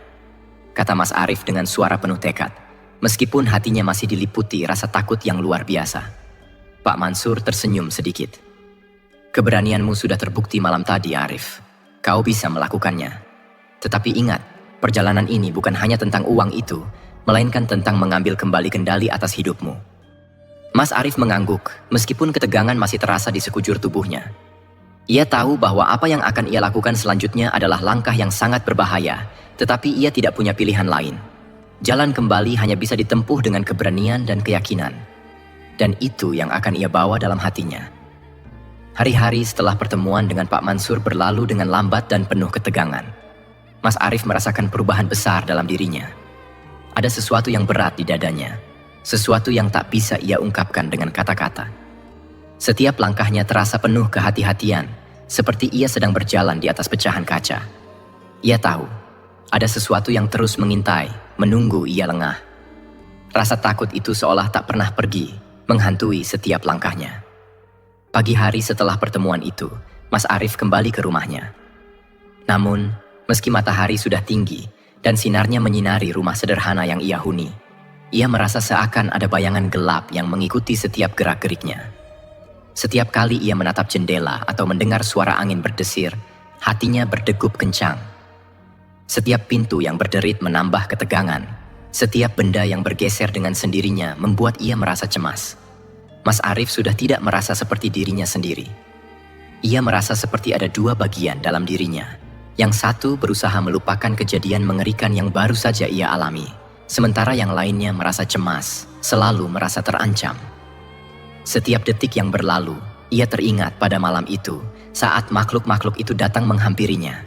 kata Mas Arif dengan suara penuh tekad, meskipun hatinya masih diliputi rasa takut yang luar biasa. Pak Mansur tersenyum sedikit. "Keberanianmu sudah terbukti malam tadi, Arif. Kau bisa melakukannya. Tetapi ingat, perjalanan ini bukan hanya tentang uang itu, melainkan tentang mengambil kembali kendali atas hidupmu." Mas Arif mengangguk, meskipun ketegangan masih terasa di sekujur tubuhnya. Ia tahu bahwa apa yang akan ia lakukan selanjutnya adalah langkah yang sangat berbahaya, tetapi ia tidak punya pilihan lain. Jalan kembali hanya bisa ditempuh dengan keberanian dan keyakinan. Dan itu yang akan ia bawa dalam hatinya. Hari-hari setelah pertemuan dengan Pak Mansur berlalu dengan lambat dan penuh ketegangan. Mas Arif merasakan perubahan besar dalam dirinya. Ada sesuatu yang berat di dadanya. Sesuatu yang tak bisa ia ungkapkan dengan kata-kata. Setiap langkahnya terasa penuh kehati-hatian, seperti ia sedang berjalan di atas pecahan kaca. Ia tahu, ada sesuatu yang terus mengintai, menunggu ia lengah. Rasa takut itu seolah tak pernah pergi, menghantui setiap langkahnya. Pagi hari setelah pertemuan itu, Mas Arif kembali ke rumahnya. Namun, meski matahari sudah tinggi dan sinarnya menyinari rumah sederhana yang ia huni, ia merasa seakan ada bayangan gelap yang mengikuti setiap gerak-geriknya. Setiap kali ia menatap jendela atau mendengar suara angin berdesir, hatinya berdegup kencang. Setiap pintu yang berderit menambah ketegangan. Setiap benda yang bergeser dengan sendirinya membuat ia merasa cemas. Mas Arif sudah tidak merasa seperti dirinya sendiri. Ia merasa seperti ada dua bagian dalam dirinya. Yang satu berusaha melupakan kejadian mengerikan yang baru saja ia alami. Sementara yang lainnya merasa cemas, selalu merasa terancam. Setiap detik yang berlalu, ia teringat pada malam itu, saat makhluk-makhluk itu datang menghampirinya.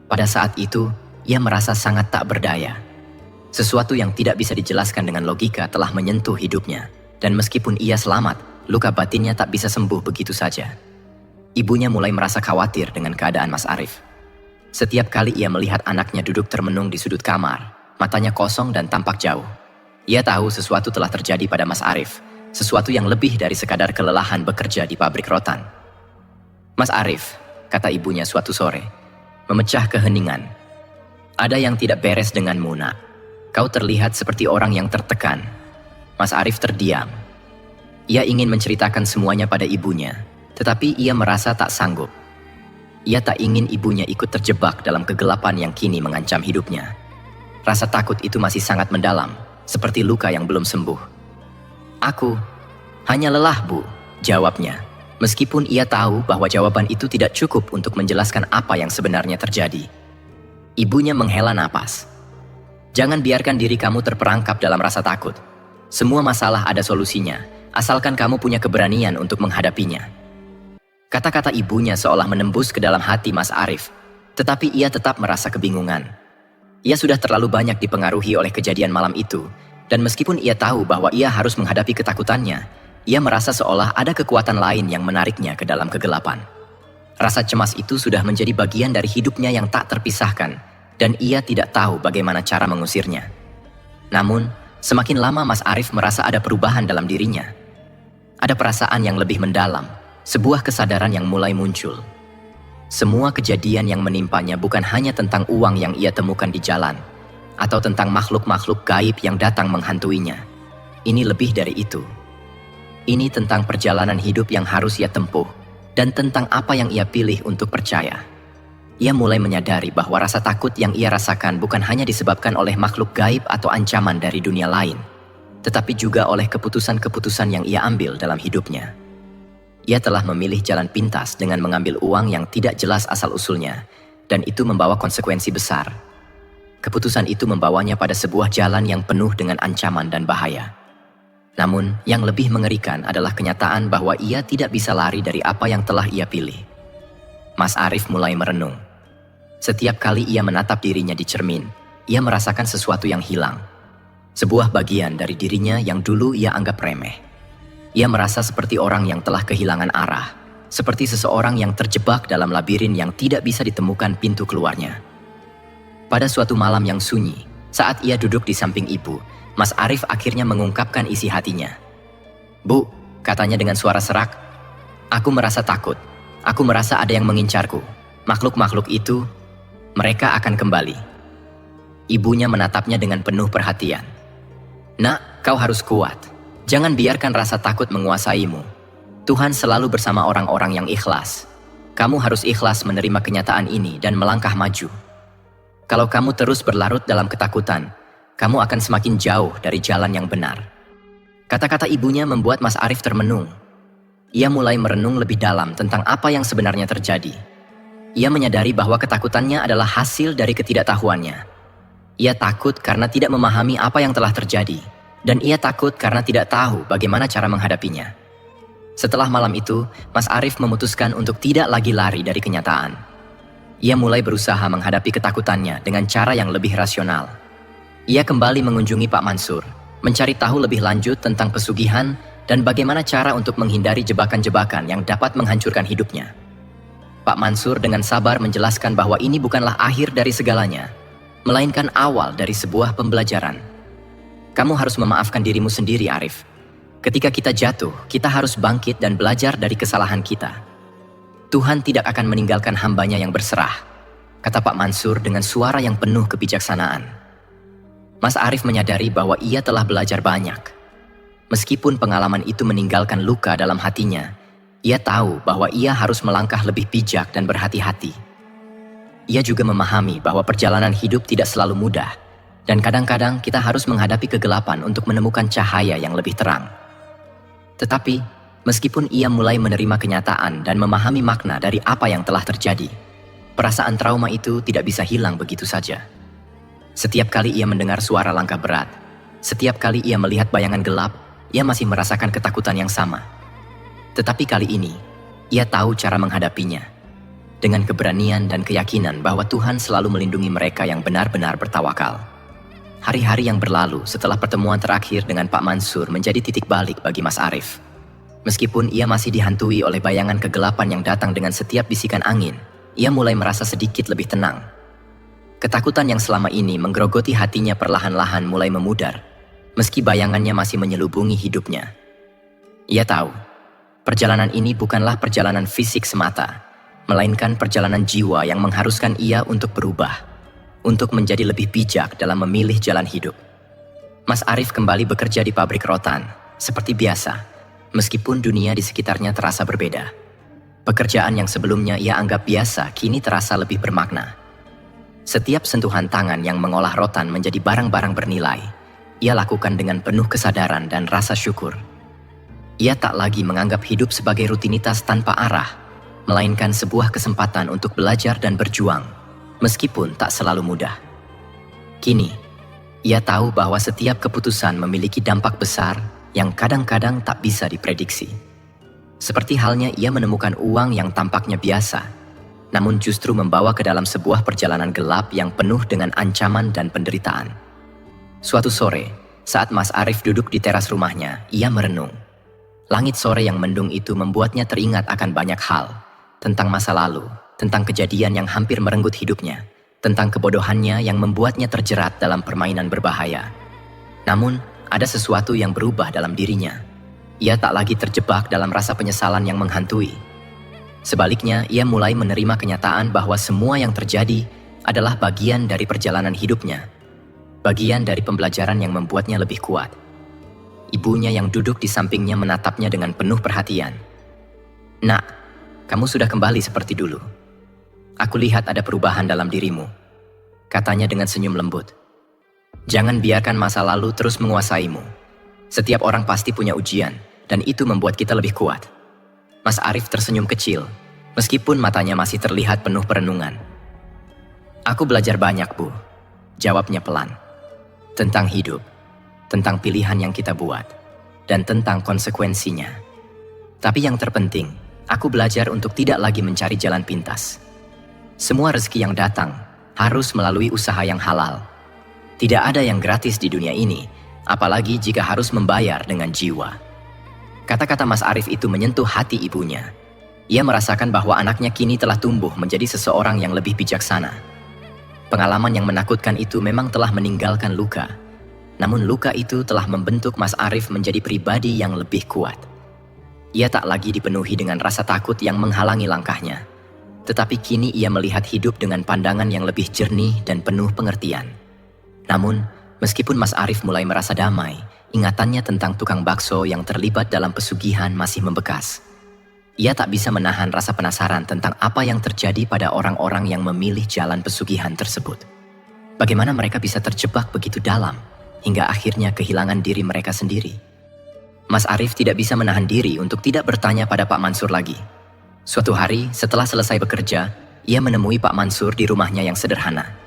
Pada saat itu, ia merasa sangat tak berdaya. Sesuatu yang tidak bisa dijelaskan dengan logika telah menyentuh hidupnya, dan meskipun ia selamat, luka batinnya tak bisa sembuh begitu saja. Ibunya mulai merasa khawatir dengan keadaan Mas Arif. Setiap kali ia melihat anaknya duduk termenung di sudut kamar, matanya kosong dan tampak jauh. Ia tahu sesuatu telah terjadi pada Mas Arif, sesuatu yang lebih dari sekadar kelelahan bekerja di pabrik rotan. "Mas Arif," kata ibunya suatu sore, memecah keheningan. "Ada yang tidak beres denganmu, nak. Kau terlihat seperti orang yang tertekan." Mas Arif terdiam. Ia ingin menceritakan semuanya pada ibunya, tetapi ia merasa tak sanggup. Ia tak ingin ibunya ikut terjebak dalam kegelapan yang kini mengancam hidupnya. Rasa takut itu masih sangat mendalam, seperti luka yang belum sembuh. "Aku hanya lelah, Bu," jawabnya. Meskipun ia tahu bahwa jawaban itu tidak cukup untuk menjelaskan apa yang sebenarnya terjadi. Ibunya menghela napas. "Jangan biarkan diri kamu terperangkap dalam rasa takut. Semua masalah ada solusinya, asalkan kamu punya keberanian untuk menghadapinya." Kata-kata ibunya seolah menembus ke dalam hati Mas Arif, tetapi ia tetap merasa kebingungan. Ia sudah terlalu banyak dipengaruhi oleh kejadian malam itu, dan meskipun ia tahu bahwa ia harus menghadapi ketakutannya, ia merasa seolah ada kekuatan lain yang menariknya ke dalam kegelapan. Rasa cemas itu sudah menjadi bagian dari hidupnya yang tak terpisahkan, dan ia tidak tahu bagaimana cara mengusirnya. Namun, semakin lama Mas Arif merasa ada perubahan dalam dirinya. Ada perasaan yang lebih mendalam, sebuah kesadaran yang mulai muncul. Semua kejadian yang menimpanya bukan hanya tentang uang yang ia temukan di jalan, atau tentang makhluk-makhluk gaib yang datang menghantuinya. Ini lebih dari itu. Ini tentang perjalanan hidup yang harus ia tempuh, dan tentang apa yang ia pilih untuk percaya. Ia mulai menyadari bahwa rasa takut yang ia rasakan bukan hanya disebabkan oleh makhluk gaib atau ancaman dari dunia lain, tetapi juga oleh keputusan-keputusan yang ia ambil dalam hidupnya. Ia telah memilih jalan pintas dengan mengambil uang yang tidak jelas asal-usulnya, dan itu membawa konsekuensi besar. Keputusan itu membawanya pada sebuah jalan yang penuh dengan ancaman dan bahaya. Namun, yang lebih mengerikan adalah kenyataan bahwa ia tidak bisa lari dari apa yang telah ia pilih. Mas Arif mulai merenung. Setiap kali ia menatap dirinya di cermin, ia merasakan sesuatu yang hilang. Sebuah bagian dari dirinya yang dulu ia anggap remeh. Ia merasa seperti orang yang telah kehilangan arah, seperti seseorang yang terjebak dalam labirin yang tidak bisa ditemukan pintu keluarnya. Pada suatu malam yang sunyi, saat ia duduk di samping ibu, Mas Arif akhirnya mengungkapkan isi hatinya. "Bu," katanya dengan suara serak, "aku merasa takut. Aku merasa ada yang mengincarku. Makhluk-makhluk itu, mereka akan kembali." Ibunya menatapnya dengan penuh perhatian. "Nak, kau harus kuat. Jangan biarkan rasa takut menguasaimu. Tuhan selalu bersama orang-orang yang ikhlas. Kamu harus ikhlas menerima kenyataan ini dan melangkah maju. Kalau kamu terus berlarut dalam ketakutan, kamu akan semakin jauh dari jalan yang benar." Kata-kata ibunya membuat Mas Arif termenung. Ia mulai merenung lebih dalam tentang apa yang sebenarnya terjadi. Ia menyadari bahwa ketakutannya adalah hasil dari ketidaktahuannya. Ia takut karena tidak memahami apa yang telah terjadi, dan ia takut karena tidak tahu bagaimana cara menghadapinya. Setelah malam itu, Mas Arif memutuskan untuk tidak lagi lari dari kenyataan. Ia mulai berusaha menghadapi ketakutannya dengan cara yang lebih rasional. Ia kembali mengunjungi Pak Mansur, mencari tahu lebih lanjut tentang pesugihan dan bagaimana cara untuk menghindari jebakan-jebakan yang dapat menghancurkan hidupnya. Pak Mansur dengan sabar menjelaskan bahwa ini bukanlah akhir dari segalanya, melainkan awal dari sebuah pembelajaran. Kamu harus memaafkan dirimu sendiri, Arif. Ketika kita jatuh, kita harus bangkit dan belajar dari kesalahan kita. Tuhan tidak akan meninggalkan hambanya yang berserah, kata Pak Mansur dengan suara yang penuh kebijaksanaan. Mas Arif menyadari bahwa ia telah belajar banyak. Meskipun pengalaman itu meninggalkan luka dalam hatinya, ia tahu bahwa ia harus melangkah lebih bijak dan berhati-hati. Ia juga memahami bahwa perjalanan hidup tidak selalu mudah, dan kadang-kadang kita harus menghadapi kegelapan untuk menemukan cahaya yang lebih terang. Tetapi, meskipun ia mulai menerima kenyataan dan memahami makna dari apa yang telah terjadi, perasaan trauma itu tidak bisa hilang begitu saja. Setiap kali ia mendengar suara langkah berat, setiap kali ia melihat bayangan gelap, ia masih merasakan ketakutan yang sama. Tetapi kali ini, ia tahu cara menghadapinya. Dengan keberanian dan keyakinan bahwa Tuhan selalu melindungi mereka yang benar-benar bertawakal. Hari-hari yang berlalu setelah pertemuan terakhir dengan Pak Mansur menjadi titik balik bagi Mas Arif. Meskipun ia masih dihantui oleh bayangan kegelapan yang datang dengan setiap bisikan angin, ia mulai merasa sedikit lebih tenang. Ketakutan yang selama ini menggerogoti hatinya perlahan-lahan mulai memudar, meski bayangannya masih menyelubungi hidupnya. Ia tahu, perjalanan ini bukanlah perjalanan fisik semata, melainkan perjalanan jiwa yang mengharuskan ia untuk berubah, untuk menjadi lebih bijak dalam memilih jalan hidup. Mas Arif kembali bekerja di pabrik rotan, seperti biasa, meskipun dunia di sekitarnya terasa berbeda. Pekerjaan yang sebelumnya ia anggap biasa, kini terasa lebih bermakna. Setiap sentuhan tangan yang mengolah rotan menjadi barang-barang bernilai, ia lakukan dengan penuh kesadaran dan rasa syukur. Ia tak lagi menganggap hidup sebagai rutinitas tanpa arah, melainkan sebuah kesempatan untuk belajar dan berjuang, meskipun tak selalu mudah. Kini, ia tahu bahwa setiap keputusan memiliki dampak besar yang kadang-kadang tak bisa diprediksi. Seperti halnya ia menemukan uang yang tampaknya biasa, namun justru membawa ke dalam sebuah perjalanan gelap yang penuh dengan ancaman dan penderitaan. Suatu sore, saat Mas Arif duduk di teras rumahnya, ia merenung. Langit sore yang mendung itu membuatnya teringat akan banyak hal, tentang masa lalu, tentang kejadian yang hampir merenggut hidupnya, tentang kebodohannya yang membuatnya terjerat dalam permainan berbahaya. Namun, ada sesuatu yang berubah dalam dirinya. Ia tak lagi terjebak dalam rasa penyesalan yang menghantui. Sebaliknya, ia mulai menerima kenyataan bahwa semua yang terjadi adalah bagian dari perjalanan hidupnya, bagian dari pembelajaran yang membuatnya lebih kuat. Ibunya yang duduk di sampingnya menatapnya dengan penuh perhatian. "Nak, kamu sudah kembali seperti dulu. Aku lihat ada perubahan dalam dirimu," katanya dengan senyum lembut. "Jangan biarkan masa lalu terus menguasaimu. Setiap orang pasti punya ujian, dan itu membuat kita lebih kuat." Mas Arif tersenyum kecil, meskipun matanya masih terlihat penuh perenungan. "Aku belajar banyak, Bu," jawabnya pelan. "Tentang hidup, tentang pilihan yang kita buat, dan tentang konsekuensinya. Tapi yang terpenting, aku belajar untuk tidak lagi mencari jalan pintas. Semua rezeki yang datang harus melalui usaha yang halal. Tidak ada yang gratis di dunia ini, apalagi jika harus membayar dengan jiwa." Kata-kata Mas Arif itu menyentuh hati ibunya. Ia merasakan bahwa anaknya kini telah tumbuh menjadi seseorang yang lebih bijaksana. Pengalaman yang menakutkan itu memang telah meninggalkan luka. Namun luka itu telah membentuk Mas Arif menjadi pribadi yang lebih kuat. Ia tak lagi dipenuhi dengan rasa takut yang menghalangi langkahnya. Tetapi kini ia melihat hidup dengan pandangan yang lebih jernih dan penuh pengertian. Namun, meskipun Mas Arif mulai merasa damai, ingatannya tentang tukang bakso yang terlibat dalam pesugihan masih membekas. Ia tak bisa menahan rasa penasaran tentang apa yang terjadi pada orang-orang yang memilih jalan pesugihan tersebut. Bagaimana mereka bisa terjebak begitu dalam, hingga akhirnya kehilangan diri mereka sendiri. Mas Arif tidak bisa menahan diri untuk tidak bertanya pada Pak Mansur lagi. Suatu hari, setelah selesai bekerja, ia menemui Pak Mansur di rumahnya yang sederhana.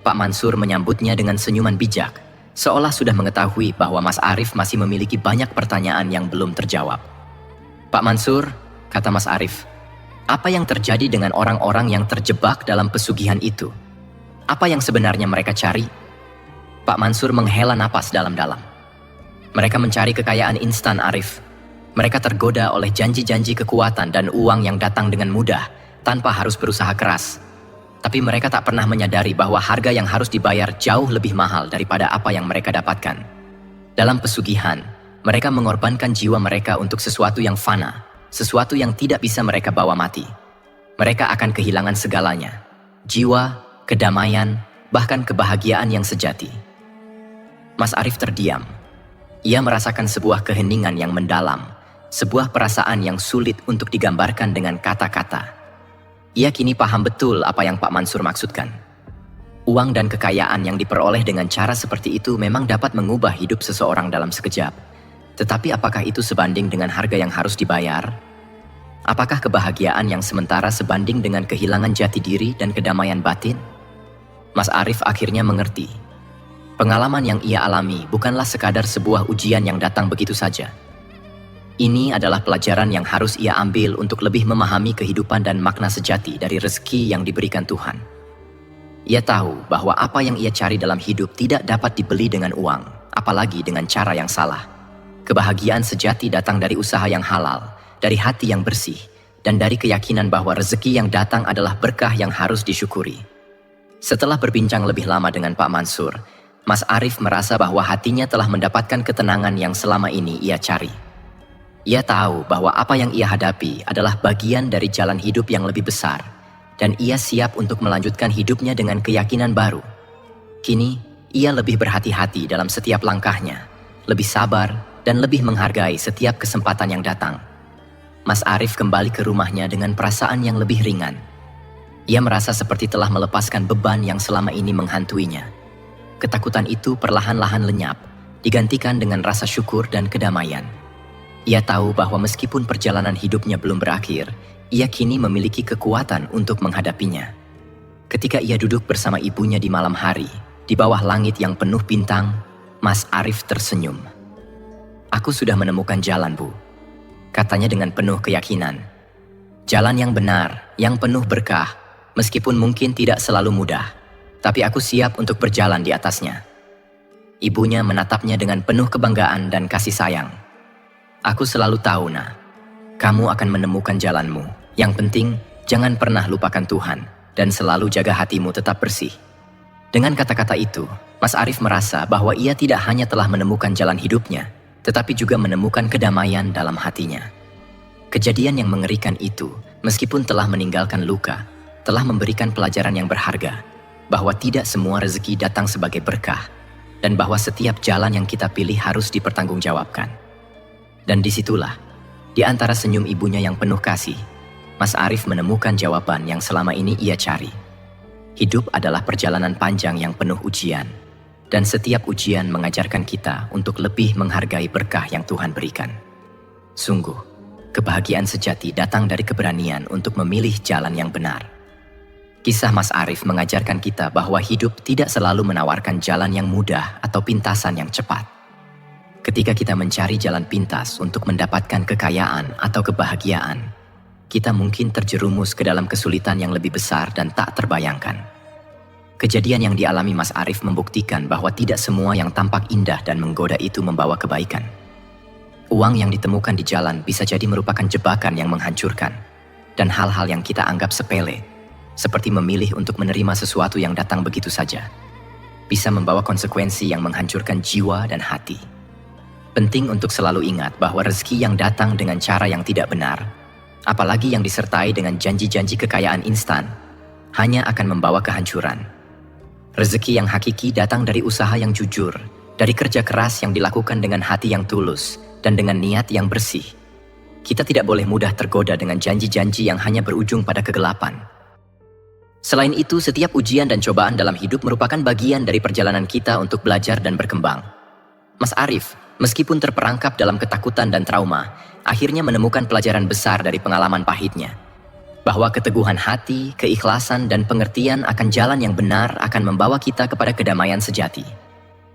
Pak Mansur menyambutnya dengan senyuman bijak, seolah sudah mengetahui bahwa Mas Arif masih memiliki banyak pertanyaan yang belum terjawab. "Pak Mansur," kata Mas Arif, "apa yang terjadi dengan orang-orang yang terjebak dalam pesugihan itu? Apa yang sebenarnya mereka cari?" Pak Mansur menghela napas dalam-dalam. "Mereka mencari kekayaan instan, Arif. Mereka tergoda oleh janji-janji kekuatan dan uang yang datang dengan mudah, tanpa harus berusaha keras. Tapi mereka tak pernah menyadari bahwa harga yang harus dibayar jauh lebih mahal daripada apa yang mereka dapatkan. Dalam pesugihan, mereka mengorbankan jiwa mereka untuk sesuatu yang fana, sesuatu yang tidak bisa mereka bawa mati. Mereka akan kehilangan segalanya, jiwa, kedamaian, bahkan kebahagiaan yang sejati." Mas Arif terdiam. Ia merasakan sebuah keheningan yang mendalam, sebuah perasaan yang sulit untuk digambarkan dengan kata-kata. Ia kini paham betul apa yang Pak Mansur maksudkan. Uang dan kekayaan yang diperoleh dengan cara seperti itu memang dapat mengubah hidup seseorang dalam sekejap. Tetapi apakah itu sebanding dengan harga yang harus dibayar? Apakah kebahagiaan yang sementara sebanding dengan kehilangan jati diri dan kedamaian batin? Mas Arif akhirnya mengerti. Pengalaman yang ia alami bukanlah sekadar sebuah ujian yang datang begitu saja. Ini adalah pelajaran yang harus ia ambil untuk lebih memahami kehidupan dan makna sejati dari rezeki yang diberikan Tuhan. Ia tahu bahwa apa yang ia cari dalam hidup tidak dapat dibeli dengan uang, apalagi dengan cara yang salah. Kebahagiaan sejati datang dari usaha yang halal, dari hati yang bersih, dan dari keyakinan bahwa rezeki yang datang adalah berkah yang harus disyukuri. Setelah berbincang lebih lama dengan Pak Mansur, Mas Arif merasa bahwa hatinya telah mendapatkan ketenangan yang selama ini ia cari. Ia tahu bahwa apa yang ia hadapi adalah bagian dari jalan hidup yang lebih besar, dan ia siap untuk melanjutkan hidupnya dengan keyakinan baru. Kini, ia lebih berhati-hati dalam setiap langkahnya, lebih sabar, dan lebih menghargai setiap kesempatan yang datang. Mas Arif kembali ke rumahnya dengan perasaan yang lebih ringan. Ia merasa seperti telah melepaskan beban yang selama ini menghantuinya. Ketakutan itu perlahan-lahan lenyap, digantikan dengan rasa syukur dan kedamaian. Ia tahu bahwa meskipun perjalanan hidupnya belum berakhir, ia kini memiliki kekuatan untuk menghadapinya. Ketika ia duduk bersama ibunya di malam hari, di bawah langit yang penuh bintang, Mas Arif tersenyum. "Aku sudah menemukan jalan, Bu," katanya dengan penuh keyakinan. "Jalan yang benar, yang penuh berkah, meskipun mungkin tidak selalu mudah, tapi aku siap untuk berjalan di atasnya." Ibunya menatapnya dengan penuh kebanggaan dan kasih sayang. "Aku selalu tahu, Nak, kamu akan menemukan jalanmu. Yang penting, jangan pernah lupakan Tuhan. dan selalu jaga hatimu tetap bersih. Dengan kata-kata itu, Mas Arif merasa bahwa ia tidak hanya telah menemukan jalan hidupnya, tetapi juga menemukan kedamaian dalam hatinya. Kejadian yang mengerikan itu, meskipun telah meninggalkan luka, telah memberikan pelajaran yang berharga, bahwa tidak semua rezeki datang sebagai berkah, dan bahwa setiap jalan yang kita pilih harus dipertanggungjawabkan. Dan disitulah, di antara senyum ibunya yang penuh kasih, Mas Arif menemukan jawaban yang selama ini ia cari. Hidup adalah perjalanan panjang yang penuh ujian, dan setiap ujian mengajarkan kita untuk lebih menghargai berkah yang Tuhan berikan. Sungguh, kebahagiaan sejati datang dari keberanian untuk memilih jalan yang benar. Kisah Mas Arif mengajarkan kita bahwa hidup tidak selalu menawarkan jalan yang mudah atau pintasan yang cepat. Ketika kita mencari jalan pintas untuk mendapatkan kekayaan atau kebahagiaan, kita mungkin terjerumus ke dalam kesulitan yang lebih besar dan tak terbayangkan. Kejadian yang dialami Mas Arif membuktikan bahwa tidak semua yang tampak indah dan menggoda itu membawa kebaikan. Uang yang ditemukan di jalan bisa jadi merupakan jebakan yang menghancurkan, dan hal-hal yang kita anggap sepele, seperti memilih untuk menerima sesuatu yang datang begitu saja, bisa membawa konsekuensi yang menghancurkan jiwa dan hati. Penting untuk selalu ingat bahwa rezeki yang datang dengan cara yang tidak benar, apalagi yang disertai dengan janji-janji kekayaan instan, hanya akan membawa kehancuran. Rezeki yang hakiki datang dari usaha yang jujur, dari kerja keras yang dilakukan dengan hati yang tulus, dan dengan niat yang bersih. Kita tidak boleh mudah tergoda dengan janji-janji yang hanya berujung pada kegelapan. Selain itu, setiap ujian dan cobaan dalam hidup merupakan bagian dari perjalanan kita untuk belajar dan berkembang. Mas Arif, meskipun terperangkap dalam ketakutan dan trauma, akhirnya menemukan pelajaran besar dari pengalaman pahitnya. Bahwa keteguhan hati, keikhlasan, dan pengertian akan jalan yang benar akan membawa kita kepada kedamaian sejati.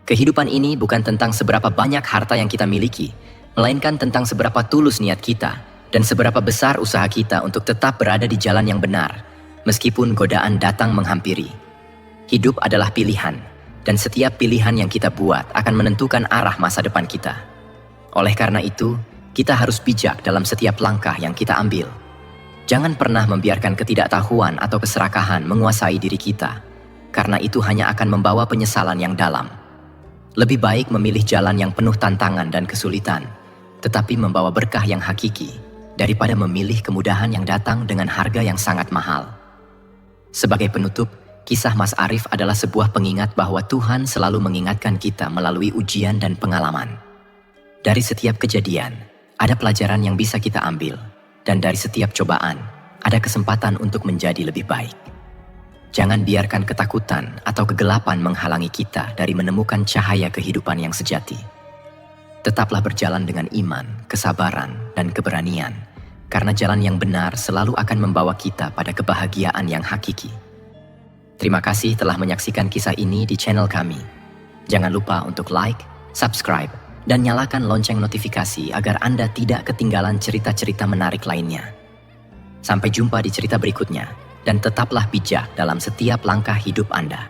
Kehidupan ini bukan tentang seberapa banyak harta yang kita miliki, melainkan tentang seberapa tulus niat kita, dan seberapa besar usaha kita untuk tetap berada di jalan yang benar, meskipun godaan datang menghampiri. Hidup adalah pilihan, dan setiap pilihan yang kita buat akan menentukan arah masa depan kita. Oleh karena itu, kita harus bijak dalam setiap langkah yang kita ambil. Jangan pernah membiarkan ketidaktahuan atau keserakahan menguasai diri kita, karena itu hanya akan membawa penyesalan yang dalam. Lebih baik memilih jalan yang penuh tantangan dan kesulitan, tetapi membawa berkah yang hakiki, daripada memilih kemudahan yang datang dengan harga yang sangat mahal. Sebagai penutup, kisah Mas Arif adalah sebuah pengingat bahwa Tuhan selalu mengingatkan kita melalui ujian dan pengalaman. Dari setiap kejadian, ada pelajaran yang bisa kita ambil, dan dari setiap cobaan, ada kesempatan untuk menjadi lebih baik. Jangan biarkan ketakutan atau kegelapan menghalangi kita dari menemukan cahaya kehidupan yang sejati. Tetaplah berjalan dengan iman, kesabaran, dan keberanian, karena jalan yang benar selalu akan membawa kita pada kebahagiaan yang hakiki. Terima kasih telah menyaksikan kisah ini di channel kami. Jangan lupa untuk like, subscribe, dan nyalakan lonceng notifikasi agar Anda tidak ketinggalan cerita-cerita menarik lainnya. Sampai jumpa di cerita berikutnya, dan tetaplah bijak dalam setiap langkah hidup Anda.